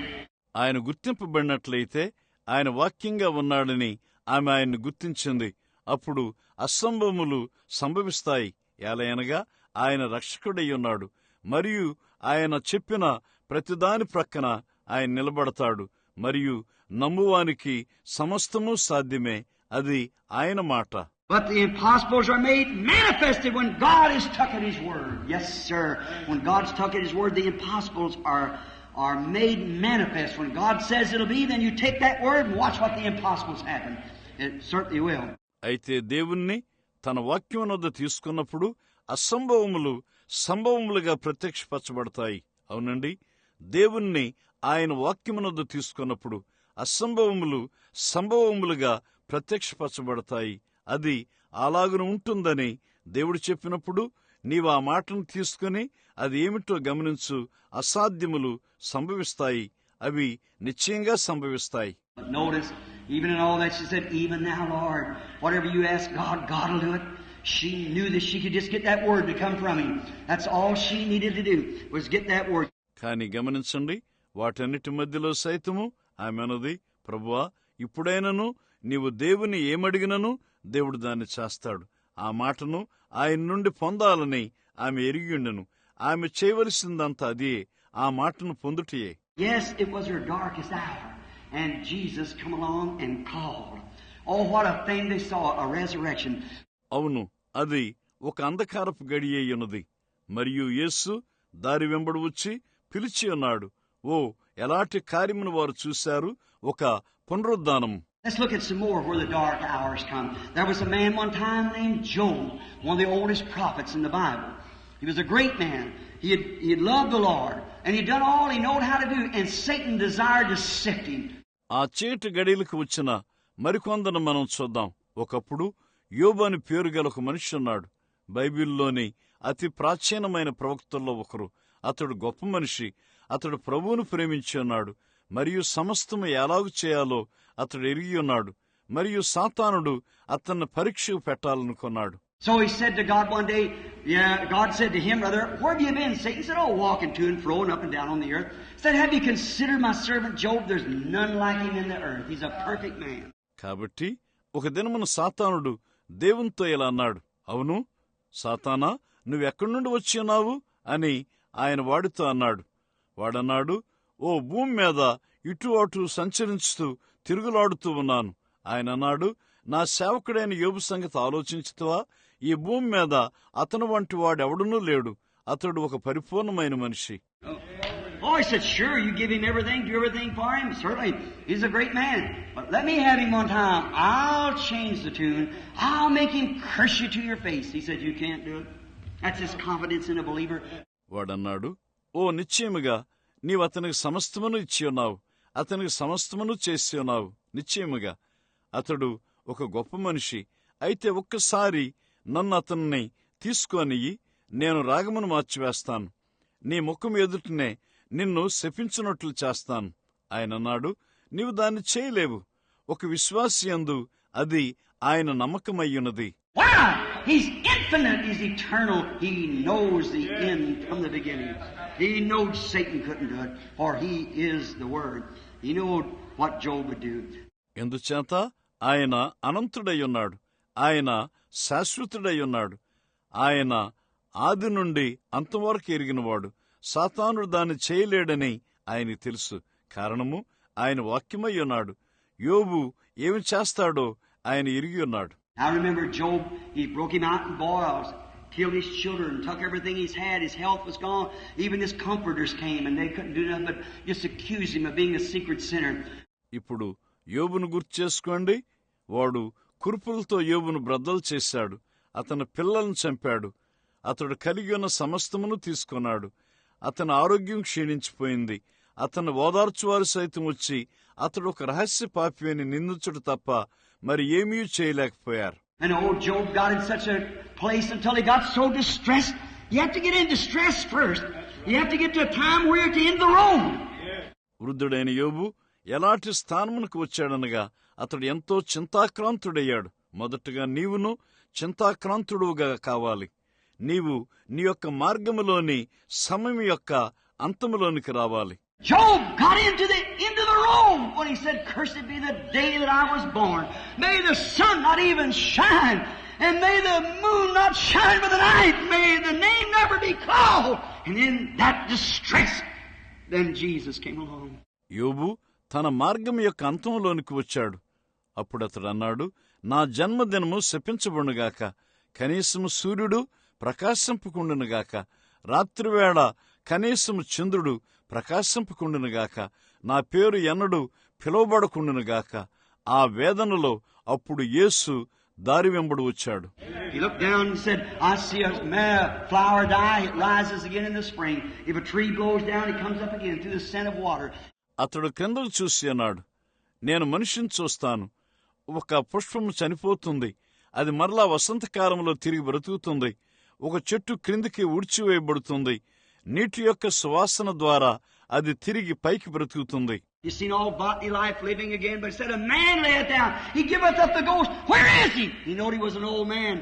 ఆయన గుర్తింపబడినట్లయితే ఆయన వాక్యంగా ఉన్నాడని ఆమె ఆయన్ని గుర్తించింది. అప్పుడు అసంభవములు సంభవిస్తాయి. ఎలయనగా ఆయన రక్షకుడై ఉన్నాడు మరియు ఆయన చెప్పిన ప్రతిదాని ప్రక్కన ఆయన నిలబడతాడు మరియు నమ్మువానికి సమస్తము సాధ్యమే. అది ఆయన మాట. But the impossibles are made manifested when God has taken His word. Yes, sir. When God's taken His word, the impossibles are made manifest. When God says it'll be, then you take that word and watch what the impossibles happen. It certainly will. అయితే దేవుణ్ణి తన వాక్యమునొద్ద తీసుకున్నప్పుడు అసంభవములు సంభవములుగా ప్రత్యక్షపరచబడతాయి. అవునండి, దేవుణ్ణి ఆయన వాక్యమునొద్ద తీసుకున్నప్పుడు అసంభవములు సంభవములుగా ప్రత్యక్షపరచబడతాయి. అది అలాగున ఉంటుందని దేవుడు చెప్పినప్పుడు నీవు ఆ మాటను తీసుకుని అది ఏమిటో గమనించు. అసాధ్యములు సంభవిస్తాయి, అవి నిశ్చయంగా సంభవిస్తాయి. But notice, even in all that she said, even now, Lord, whatever you ask God, God will do it. She knew that she could just get that word to come from Him. That's all she needed to do, was get that word. కానీ గమనించండి, వాటన్నిటి మధ్యలో సైతము ఆమె అన్నది, ప్రభువా, ఇప్పుడైనను నీవు దేవుని ఏమడిగినను దేవుడు దాన్ని చేస్తాడు. ఆ మాటను ఆయన నుండి పొందాలని ఆమె ఎరిగిండెను. ఆమె చేయవలసిందంతా అదే, ఆ మాటను పొందుటయే. Yes, it was her darkest hour, and Jesus come along and called. Oh, what a thing they saw, a resurrection. అవును, అది ఒక అంధకారపు గడియే ఉన్నది. మరియు యేసు దారి వెంబడి వచ్చి పిలిచి ఉన్నాడు. ఓ, ఎలాంటి కార్యమును వారు చూశారు, ఒక పునరుద్ధానం. Let's look at some more where the dark hours come. There was a man one time named Job, one of the oldest prophets in the Bible. He was a great man. He had loved the Lord, and he had done all he knew how to do, and Satan desired to sift him. ఆ చీటి గడియలకు వచ్చిన మరికొందను మనం చూద్దాం. ఒకప్పుడు యోబు అని పేరు గల ఒక మనిషి ఉన్నాడు. బైబిల్లోని అతి ప్రాచీనమైన ప్రవక్తల్లో ఒకరు. అతడు గొప్ప మనిషి. అతడు ప్రభువును ప్రేమించి ఉన్నాడు మరియు సమస్తము ఎలాగు చేయాలో అతడు ఎరిగి ఉన్నాడు. మరియు సాతానుడు అతన్ని పరీక్షకు పెట్టాలనుకున్నాడు. So he said to God one day, God said to him, brother, where have you been? Satan said, oh, walking to and fro and up and down on the earth. He said, have you considered my servant Job? There's none like him in the earth. He's a perfect man. కాబట్టి ఒక దినమున సాతానుడు దేవునితో ఇలా అన్నాడు, అవును సాతానా, నువ్వెక్కడి నుండి వచ్చి ఉన్నావు అని ఆయన వాడితో అన్నాడు. వాడన్నాడు, ఓ భూమి మీద ఇటు అటు సంచరిస్తూ తిరుగులాడుతూ ఉన్నాను. ఆయన అన్నాడు, నా సేవకుడైన యోబు సంగతి ఆలోచించుతావా? ఈ భూమి మీద అతను వంటి వాడెవడనూ లేడు. అతడు ఒక పరిపూర్ణమైన మనిషి. Oh, he said, sure, you give him everything, do everything for him. Certainly, he's a great man. But let me have him one time. I'll change the tune. I'll make him curse you to your face. He said, you can't do it. That's his confidence in a believer. వాడన్నాడు, ఓ నిశ్చయముగా నీవు అతనికి సమస్తమును ఇచ్చి ఉన్నావు, అతనికి సమస్తమును చేసి ఉన్నావు. నిశ్చయముగా అతడు ఒక గొప్ప మనిషి. అయితే ఒక్కసారి నన్ను అతన్ని తీసుకొనియ్యి, నేను రాగమును మార్చివేస్తాను. నీ ముఖం ఎదుటనే నిన్ను శపించినట్లు చేస్తాను. ఆయన అన్నాడు, నీవు దాన్ని చేయలేవు. ఒక విశ్వాసి యందు అది ఆయన నమ్మకమయ్యున్నది. Why? He's infinite. He's eternal. He knows the end from the beginning. He knows Satan couldn't do it, for he is the Word. He knew what Job would do. ఎందుచేత ఆయన అనంతుడై ఉన్నాడు. ఆయన శాశ్వతుడై ఉన్నాడు. ఆయన ఆది నుండి అంతవరకు ఎరిగినవాడు. సాతానుడు దాన్ని చేయలేడని ఆయన తెలుసు. కారణము ఆయన వాక్యమై ఉన్నాడు. యోబు ఏమి చేస్తాడో ఆయన ఎరిగి ఉన్నాడు. I remember Job, he broke him out in boils, killed his children, took everything he's had, his health was gone. Even his comforters came and they couldn't do nothing but just accuse him of being a secret sinner. ఇప్పుడు యోబును గుర్తు చేసుకోండి. వాడు కురుపులతో యోబును బ్రద్దలు చేశాడు. అతని పిల్లలను చంపాడు. అతడు కలిగి ఉన్న సమస్తమును తీసుకున్నాడు. అతని ఆరోగ్యం క్షీణించిపోయింది. అతను ఓదార్చువారు సైతం వచ్చి అతడు ఒక రహస్య పాపి అని నిందించుడు తప్ప మరి ఏమీ చేయలేకపోయారు. And old Job got in such a place until he got so distressed. You have to get in distress first. You have to get to a time where you're at the end of the road. వృద్ధుడైన యోబు ఎలాంటి స్థానమునకు వచ్చాడనగా అతడు ఎంతో చింతాక్రాంతుడయ్యాడు. మొదటగా నీవును చింతాక్రాంతుడుగా కావాలి. నీవు నీ యొక్క మార్గములోని సమయం యొక్క అంతములోనికి రావాలి. Job got into the end of the road when he said, "Cursed be the day that I was born. May the sun not even shine, and may the moon not shine by the night. May the name never be called." And in that distress, then Jesus came along. యోబు తన మార్గం యొక్క అంతంలోనికి వచ్చాడు. అప్పుడు అతడు అన్నాడు, నా జన్మదినము శపించబడునుగాక, కనీసము సూర్యుడు ప్రకాశింపుకుండునుగాక, రాత్రివేళ కనీసము చంద్రుడు ప్రకాశింపుకుండునుగాక, నా పేరు ఎన్నడూ పిలువబడకుండునుగాక. ఆ వేదనలో అప్పుడు యేసు దారి వెంబడి వచ్చాడు. He looked down and said, "I see a flower die, it rises again in the spring. If a tree blows down, it comes up again through the scent of water." అతడు క్రిందకు చూసి అన్నాడు, నేను మనిషిని చూస్తాను. ఒక పుష్పము చనిపోతుంది, అది మరలా వసంతకాలంలో తిరిగి బ్రతుకుతుంది. ఒక చెట్టు క్రిందికి ఊడ్చివేయబడుతుంది, నీటి యొక్క సువాసన ద్వారా అది తిరిగి పైకి బ్రతుకుతుంది. You seen all bodily life living again, but instead of man lay it down, he giveth up the ghost. Where is he? He knowed he was an old man.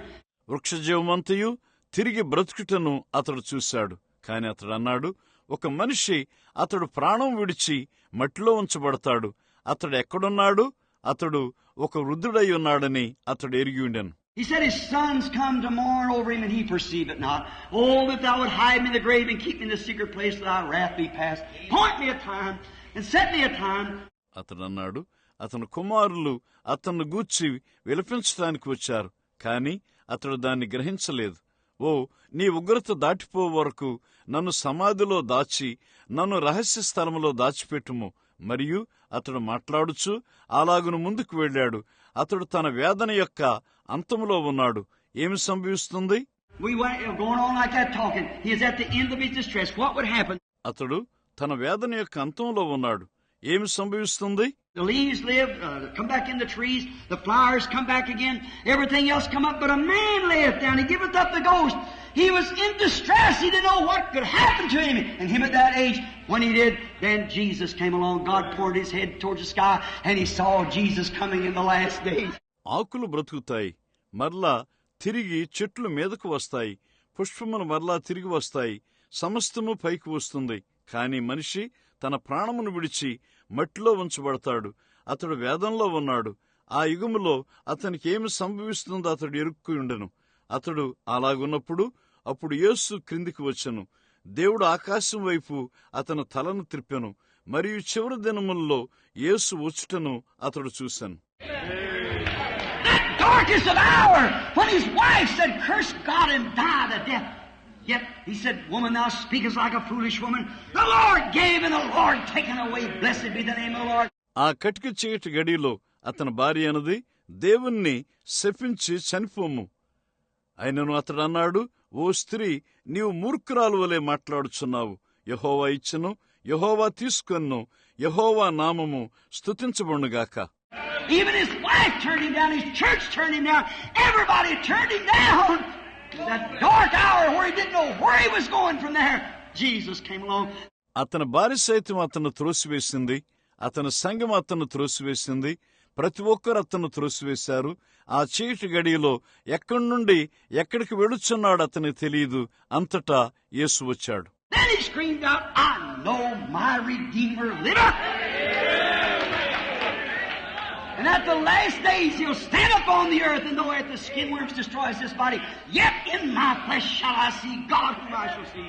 వృక్షజీవమంతయు తిరిగి బ్రతుకుటను అతడు చూశాడు. కాని అతడు అన్నాడు, ఒక మనిషి అతడు ప్రాణం విడిచి మట్టిలో ఉంచబడతాడు. అతడు ఎక్కడున్నాడు? అతడు ఒక వృద్ధుడై ఉన్నాడని అతడు ఎరిగి ఉండెను. He said his sons come to mourn over him, and he perceive it not. Oh, that thou would hide me in the grave and keep me in the secret place till thy wrath be past. Point me a time and set me a time. అతడు అన్నాడు, అతని కుమారులు అతన్ని గూర్చి విలపించడానికి వచ్చారు, కాని అతడు దాన్ని గ్రహించలేదు. ఓ, నీ ఉగ్రత దాటిపో వరకు నన్ను సమాధిలో దాచి నన్ను రహస్య స్థలములో దాచిపెట్టుము. మరియు అతడు మాట్లాడుచు అలాగును ముందుకు వెళ్ళాడు. అతడు తన వేదన యొక్క అంతములో ఉన్నాడు. ఏమి సంభవిస్తుంది? We went going on like that talking. He is at the end of his distress. What would happen? అతడు తన వేదన యొక్క అంతంలో ఉన్నాడు. ఏమి సంభవిస్తుంది? The leaves live, come back in the trees. The flowers come back again. Everything else come up. But a man layeth down. He giveth up the ghost. He was in distress. He didn't know what could happen to him. And him at that age, when he did, then Jesus came along. God poured his head towards the sky, and he saw Jesus coming in the last days. ఆకులు బ్రతుకుతాయి, మరలా తిరిగి చెట్లు మీదకు వస్తాయి, పుష్పములు మరలా తిరిగి వస్తాయి, సమస్తము పైకి వస్తుంది. కాని మనిషి తన ప్రాణమును విడిచి మట్టిలో ఉంచబడతాడు. అతడు వేదంలో ఉన్నాడు. ఆ యుగములో అతనికి ఏమి సంభవిస్తుందో అతడు ఎరుక్కుయుండెను. అతడు అలాగున్నప్పుడు అప్పుడు యేసు క్రిందికి వచ్చెను. దేవుడు ఆకాశం వైపు అతని తలను త్రిప్పెను. మరియు చివరి దినముల్లో యేసు వచ్చుటను అతడు చూశాను. Darkest of hour, when his wife said, "Curse God and die the death." Yet he said, "Woman, thou speakest like a foolish woman. The Lord gave and the Lord taken away. Blessed be the name of the Lord." ఆ కటిక చీకటి గడిలో అతని భార్య అన్నది, దేవుణ్ణి శపించి చనిపోము. అయినను అతడు అన్నాడు, ఓ స్త్రీ, నీవు మూర్ఖురాలు వలె మాట్లాడుచున్నావు. యెహోవా ఇచ్చెను, యెహోవా తీసుకొన్ను, యెహోవా నామము స్తుతించబడునుగాక. Even his wife turned him down. His church turned him down. Everybody turned him down. That dark hour where he didn't know where he was going from there, Jesus came along. అతని భార్య సైతం అతను త్రోసివేసింది. అతని సంఘం అతను త్రోసివేసింది. ప్రతి ఒక్కరు అతను త్రోసివేశారు. ఆ చీకటి గడియలో ఎక్కడి నుండి ఎక్కడికి వెళుచున్నాడు అతనికి తెలియదు. అంతటా యేసు వచ్చాడు. Then he screamed out, "I know my Redeemer liveth. And at the last days he'll stand up on the earth, and though at the skin worms destroys this body, yet in my flesh shall I see God whom I shall see."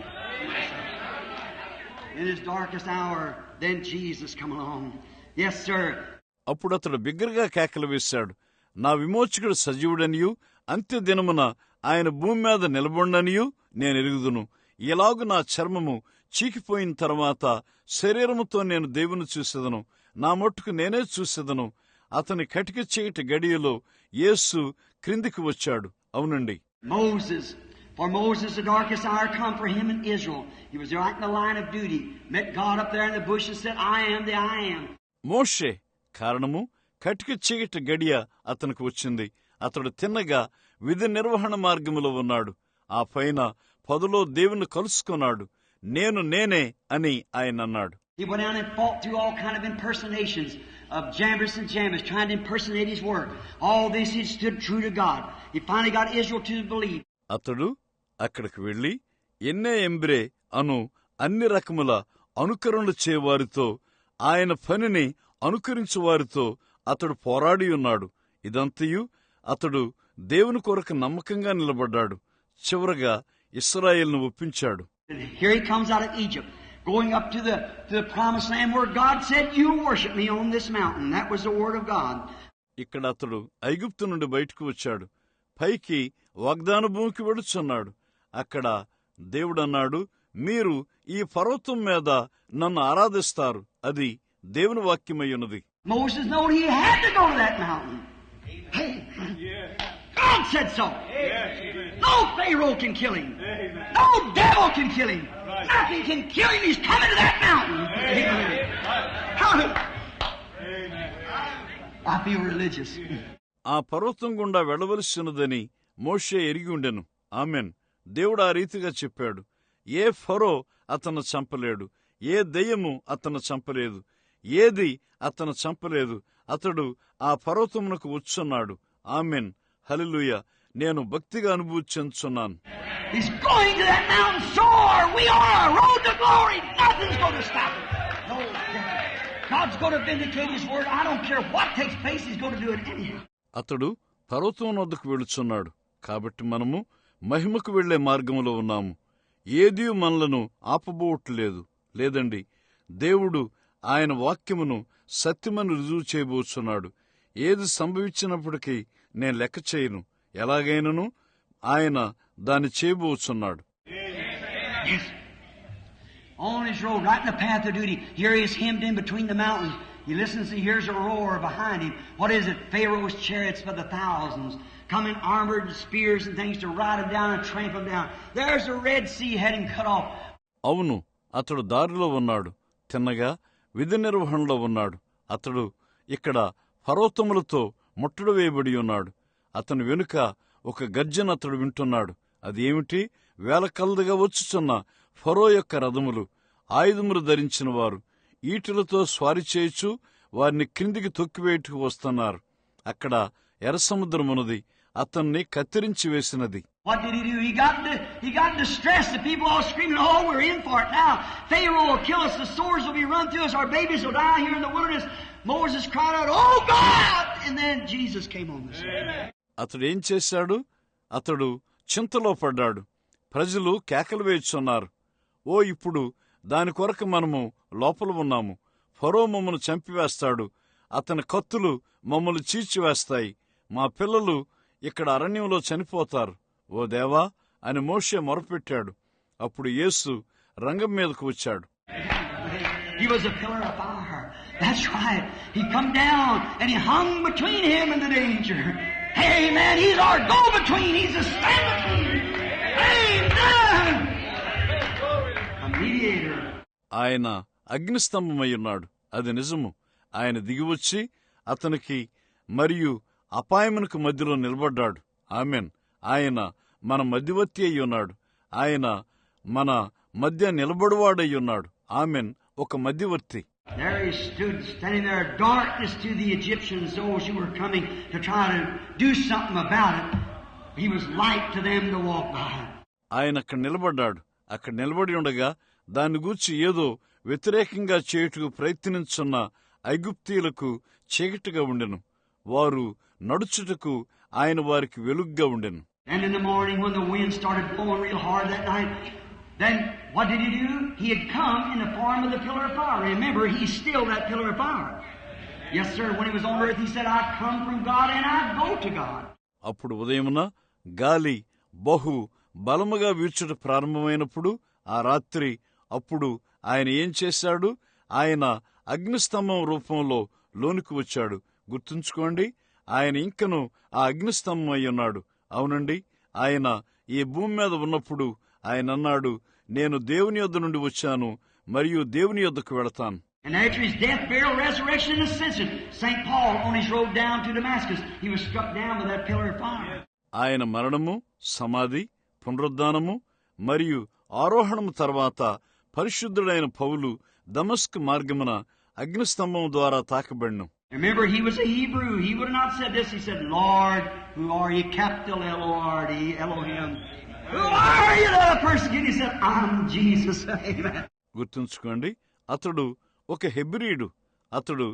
In his darkest hour, then Jesus come along. Yes, sir. అప్పుడు అతడు బిగ్గరగా కేకలు వేశాడు, నా విమోచకుడు సజీవుడనియు అంత్య దినమున ఆయన భూమి మీద నిలబడిననియు నేను ఎరుగుదును. ఇలాగు నా చర్మము చీకిపోయిన తర్వాత శరీరముతో నేను దేవుని చూసేదను. నా మట్టుకు నేనే చూసేదను. అతని కటిక చీకటి గడియలో యేసు క్రిందికి వచ్చాడు. అవునండి. For Moses, the darkest hour come for him in Israel. He was right in the line of duty. Met God up there in the bush and said, "I am the I am." మోషే కారణము కటిక చీకటి గడియ అతనికి వచ్చింది. అతడు తిన్నగా విధి నిర్వహణ మార్గములో ఉన్నాడు. ఆ పైన పొదలో దేవుని కలుసుకున్నాడు. నేనే అని ఆయన అన్నాడు. He went down and fought through all kind of impersonations of Jambres and Jambres, trying to impersonate his word. All this he stood true to God. He finally got Israel to believe. అతడు అక్కడికి వెళ్లి ఎన్నే ఎంబ్రే అను అన్ని రకముల అనుకరణలు చేయవారితో, ఆయన పనిని అనుకరించు వారితో అతడు పోరాడి ఉన్నాడు. ఇదంతయు అతడు దేవుని కొరకు నమ్మకంగా నిలబడ్డాడు. చివరగా ఇశ్రాయేలును ఒప్పించాడు. Here he comes out of Egypt, going up to the promised land where God said, "You worship me on this mountain." That was the word of God. ఇక్కడ అతడు ఐగుప్తు నుండి బయటకు వచ్చాడు. పైకి వాగ్దాన భూమికి వెడుచున్నాడు. అక్కడ దేవుడన్నాడు, మీరు ఈ పర్వతం మీద నన్ను ఆరాధిస్తారు. అది దేవుని వాక్యమై ఉన్నది. Moses knew he had to go to that mountain. Hey, God said so. No Pharaoh can kill him. No devil can kill him. Nothing can kill him. He's coming to that mountain. I feel religious. ఆ పర్వతం గుండా వెళ్లవలసినదని మోషే ఎరిగి ఉండెను. Amen. దేవుడు ఆ రీతిగా చెప్పాడు. ఏ ఫరో అతను చంపలేడు, ఏ దెయ్యము అతను చంపలేదు, ఏది అతను చంపలేదు. అతడు ఆ పర్వతమునకు వచ్చున్నాడు. ఆమెన్. హల్లెలూయా. నేను భక్తిగా అనుభూతి చెందుతున్నాను. He's going to that mountain sure. We are a road to glory. Nothing's going to stop it. No, God's going to vindicate His word. I don't care what takes place. He's going to do it anyhow. అతడు పర్వతం వద్దకు వెళుచున్నాడు. కాబట్టి మనము మహిమకు వెళ్లే మార్గంలో ఉన్నాము. ఏదీ మనలను ఆపబోవట్లేదు. లేదండి, దేవుడు ఆయన వాక్యమును సత్యమని రుజువు చేయబోచున్నాడు. ఏది సంభవించినప్పటికీ నేను లెక్క చేయను. ఎలాగైనను ఆయన దాన్ని చేయబోచున్నాడు. Yes. On his road, right in the path of duty. Here he is hemmed in between the mountains. He listens, he hears a roar behind him. What is it? Pharaoh's chariots by the thousands, coming armored with spears and things to ride him down and trample him down. There's the Red Sea heading cut off. అవును, అతడు దారిలో ఉన్నాడు. తిన్నగా విధి నిర్వహణలో ఉన్నాడు. అతడు ఇక్కడ పర్వతములతో ముట్టడి వేయబడి ఉన్నాడు. అతని వెనుక ఒక గర్జన అతడు వింటున్నాడు. అది ఏమిటి? వేల కలదుగా వచ్చుచున్న ఫరో యొక్క రథములు, ఆయుధములు ధరించిన వారు ఈటెలతో స్వారీ చేయుచు వారిని క్రిందికి తొక్కివేయుటకు వస్తున్నారు. అక్కడ ఎర్ర సముద్రమున్నది, అతన్ని కత్తిరించి వేసినది. What did he do? He got distressed. The people all screaming, "Oh, we're in for it now. Pharaoh will kill us. The swords will be run through us. Our babies will die here in the wilderness." Moses cried out, "Oh God!" And then Jesus came on the scene. అతడు ఏం చేశాడు? అతడు చింతలో పడ్డాడు. ప్రజలు కేకలు వేయుచున్నారు. ఓ, ఇప్పుడు దాని కొరకు మనము లోపల ఉన్నాము. ఫరో మమ్మను చంపివేస్తాడు. అతని కత్తులు మమ్మల్ని చీల్చివేస్తాయి. మా పిల్లలు ఇక్కడ అరణ్యంలో చనిపోతారు. ఓ దేవా అని మోషే మొరపెట్టాడు. అప్పుడు యేసు రంగం మీదకు వచ్చాడు. He was a pillar of fire. That's right. He come down and he hung between him and the danger. Hey man, he's our go-between. He's a stand-between. Amen. A mediator. ఆయన అగ్నిస్తంభమై ఉన్నాడు. అది నిజము. ఆయన దిగివచ్చి అతనికి మరియు అపాయమునకు మధ్యలో నిలబడ్డాడు. ఆమెన్. ఆయన మన మధ్యవర్తి అయి ఉన్నాడు. ఆయన మన మధ్య నిలబడువాడై ఉన్నాడు. ఆమెన్. ఒక మధ్యవర్తి. There he stood, standing there, darkness to the Egyptians, those who were coming to try to do something about it. He was light to them to walk by. ఆయన అక్కడ నిలబడ్డాడు. అక్కడ నిలబడి ఉండగా దాన్ని గూర్చి ఏదో వ్యతిరేకంగా చేయుటకు ప్రయత్నించున్న ఐగుప్తీయులకు చీకటిగా ఉండెను. వారు నడుచుటకు ఆయన వారికి వెలుగ్గా ఉండెను. And in the morning when the wind started blowing real hard that night, then what did he do? He had come in the form of the pillar of fire. Remember, he's still that pillar of fire. Yes, sir. When he was on earth, he said, "I come from God and I go to God." అప్పుడు ఉదయమున గాలి బహు బలముగా వీచుట ప్రారంభమైనప్పుడు ఆ రాత్రి అప్పుడు ఆయన ఏం చేశాడు? ఆయన అగ్నిస్తంభం రూపంలో లోనికి వచ్చాడు. గుర్తుంచుకోండి, ఆయన ఇంకను ఆ అగ్నిస్తంభం అయి ఉన్నాడు. అవునండి, ఆయన ఈ భూమి మీద ఉన్నప్పుడు ఆయన అన్నాడు, నేను దేవుని యొద్ద నుండి వచ్చాను మరియు దేవుని యొద్దకు వెళతాను. And after his death, burial, resurrection, and ascension, St. Paul, on his road down to Damascus, he was struck down by that pillar of fire. ఆయన మరణము, సమాధి, పునరుద్ధానము మరియు ఆరోహణము తర్వాత పరిశుద్ధుడైన పౌలు దమస్కు మార్గమున అగ్నిస్తంభం ద్వారా తాకబడిను. Remember, he was a Hebrew. He would have not said this. He said, Lord, who are you? Capital L-O-R-D, Elohim. Who are you that are persecuting? He said, I'm Jesus. Amen. గుర్తుంచుకోండి, అతడు ఒక హెబ్రీయుడు. అతడు,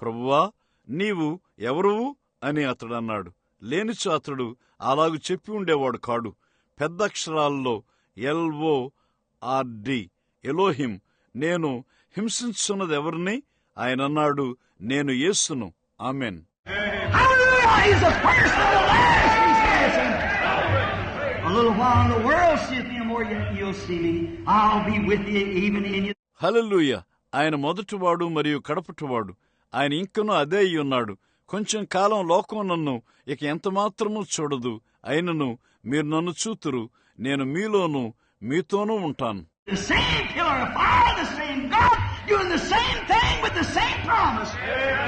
ప్రభువా నీవు ఎవరువు అని అతడు అన్నాడు. లేనిచో అతడు అలాగు చెప్పి ఉండేవాడు కాడు. పెద్ద అక్షరాల్లో LORD, ఎలోహిం, నేను హింసించున్నది ఎవరిని? ఆయన అన్నాడు, నేను యేసును. ఆమెన్. హల్లెలూయా. ఆయన మొదటివాడు మరియు కడపటివాడు. ఆయన ఇంకనూ అదే అయి ఉన్నాడు. కొంచెం కాలం లోకం నన్ను ఇక ఎంతమాత్రమూ చూడదు. అయినను మీరు నన్ను చూతురు. నేను మీలోనూ మీతోనూ ఉంటాను. The same pillar of fire, the same God, doing the same thing with the same promise.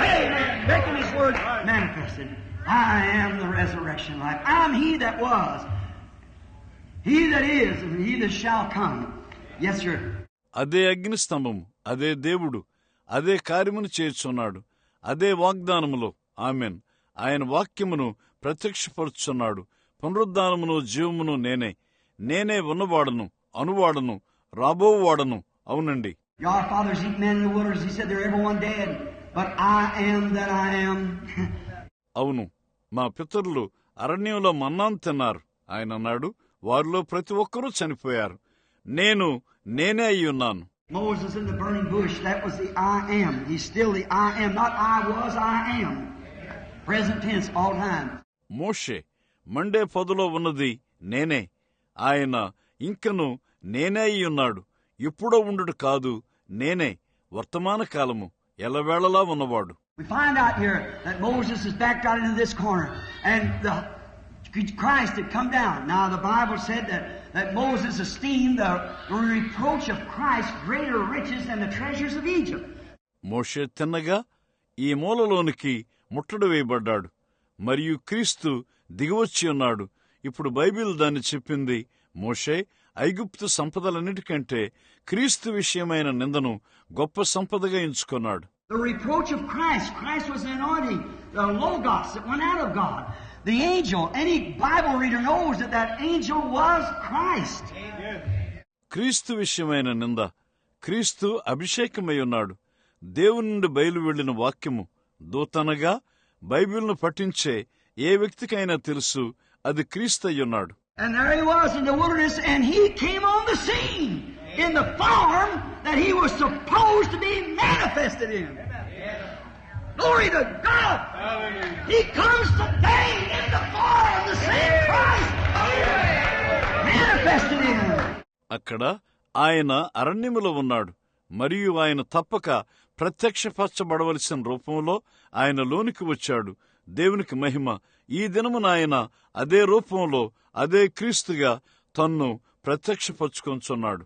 Amen. Making His word manifested. I am the resurrection life. I'm He that was, He that is, and He that shall come. Yes, sir. అదే అగ్నిస్తంభము, అదే దేవుడు, అదే కార్యమును చేయుచున్నాడు, అదే వాగ్దానములో. Amen. ఆయన వాక్యమును ప్రత్యక్షపరుచున్నాడు. పునరుద్ధానమును జీవమును నేనే ఉన్నవాడను, అనువాడను, రాబోవాడను. అవునండి. Your fathers eat men in the wilderness. He said they're everyone dead, but I am that I am. అవును, మా పితరులు అరణ్యంలో మన్నాను తిన్నారు. ఆయన అన్నాడు, వారిలో ప్రతి ఒక్కరూ చనిపోయారు. నేనే అయి ఉన్నాను. Moses in the burning bush, that was the I am. He's still the I am, not I was, I am. Present tense all time. Moshe Monday పొదలో ఉన్నది నేనే. ఆయన ఇంకను నేనే అయి ఉన్నాడు. ఎప్పుడో ఉండుడు కాదు, నేనే వర్తమాన కాలము ఎల్లవేళలా ఉన్నవాడు. We find out here that Moses is backed out into this corner, and the Christ had come down. Now the Bible said that Moses esteemed the reproach of Christ greater riches than the treasures of Egypt. మోషే తిన్నగా ఈ మూలలోనికి ముట్టడి వేయబడ్డాడు, మరియు క్రీస్తు దిగివచ్చి ఉన్నాడు. ఇప్పుడు Bible దాన్ని చెప్పింది. మోషే ఐగుప్తు సంపదలన్నిటికంటే క్రీస్తు విషయమైన నిందను గొప్ప సంపదగా ఎంచుకున్నాడు. The reproach of Christ. Christ was the anointing, the Logos that went out of God. The angel, any Bible reader knows that angel was Christ. క్రీస్తు విషయమైన నింద. క్రీస్తు అభిషేకమై ఉన్నాడు. దేవుని నుండి బయలు వెళ్లిన వాక్యము. దూతనగా బైబిల్ను పఠించే ఏ వ్యక్తికైనా తెలుసు, అది క్రీస్తు అయ్యున్నాడు. And there he was in the wilderness, and he came on the scene in the form that he was supposed to be manifested in. Glory to God! He comes today in the form, the same Christ, manifested in. అక్కడ ఆయన అరణ్యములో ఉన్నాడు, మరియు ఆయన తప్పక ప్రత్యక్షపరచబడవలసిన రూపంలో ఆయన లోనికి వచ్చాడు. దేవునికి మహిమ. ఈ దినమున ఆయన అదే రూపంలో, అదే క్రీస్తుగా తన్ను ప్రత్యక్షపరచుకొంచున్నాడు.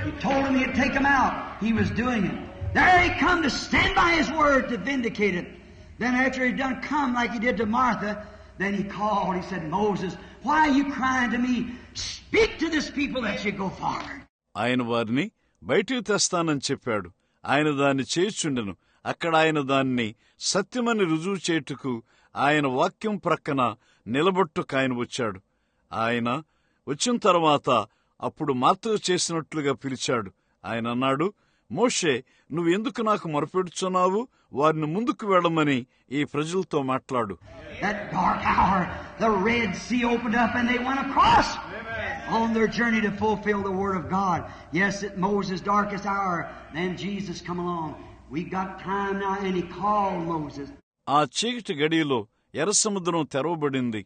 He told him he'd take him out. He was doing it. There he come to stand by his word to vindicate it. Then after he'd done come like he did to Martha, then he called. He said, Moses, why are you crying to me? Speak to this people that you go forward. ఆయన వారిని బయటికి తెస్తానని చెప్పాడు. ఆయన దాన్ని చేయుచుండెను. అక్కడ ఆయన దాన్ని సత్యమని రుజువు చేయుటకు ఆయన వాక్యం ప్రక్కన నిలబొట్టుకు ఆయన వచ్చాడు. ఆయన వచ్చిన తర్వాత అప్పుడు మార్తకు చేసినట్లుగా పిలిచాడు. ఆయన అన్నాడు, మోషే, నువ్వు ఎందుకు నాకు మొరపెడుచున్నావు? వారిని ముందుకు వెళ్ళమని ఈ ప్రజలతో మాట్లాడు. That dark hour, the Red Sea opened up and they went across on their journey to fulfill the Word of God. Yes, at Moses' darkest hour, then Jesus come along. We got time now, and he called Moses. ఆ చీకటి గడియలో ఎర్ర సముద్రం తెరవబడింది.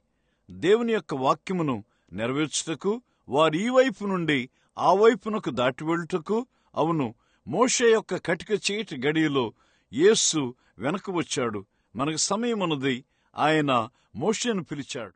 దేవుని యొక్క వాక్యమును నెరవేర్చుటకు వారు ఈ వైపు నుండి ఆ వైపునకు దాటి వెళ్ళుటకు. అవును, మోషే యొక్క కటిక చీకటి గడియలో యేసు వెనక వచ్చాడు. మనకు సమయమున్నది. ఆయన మోషేను పిలిచాడు.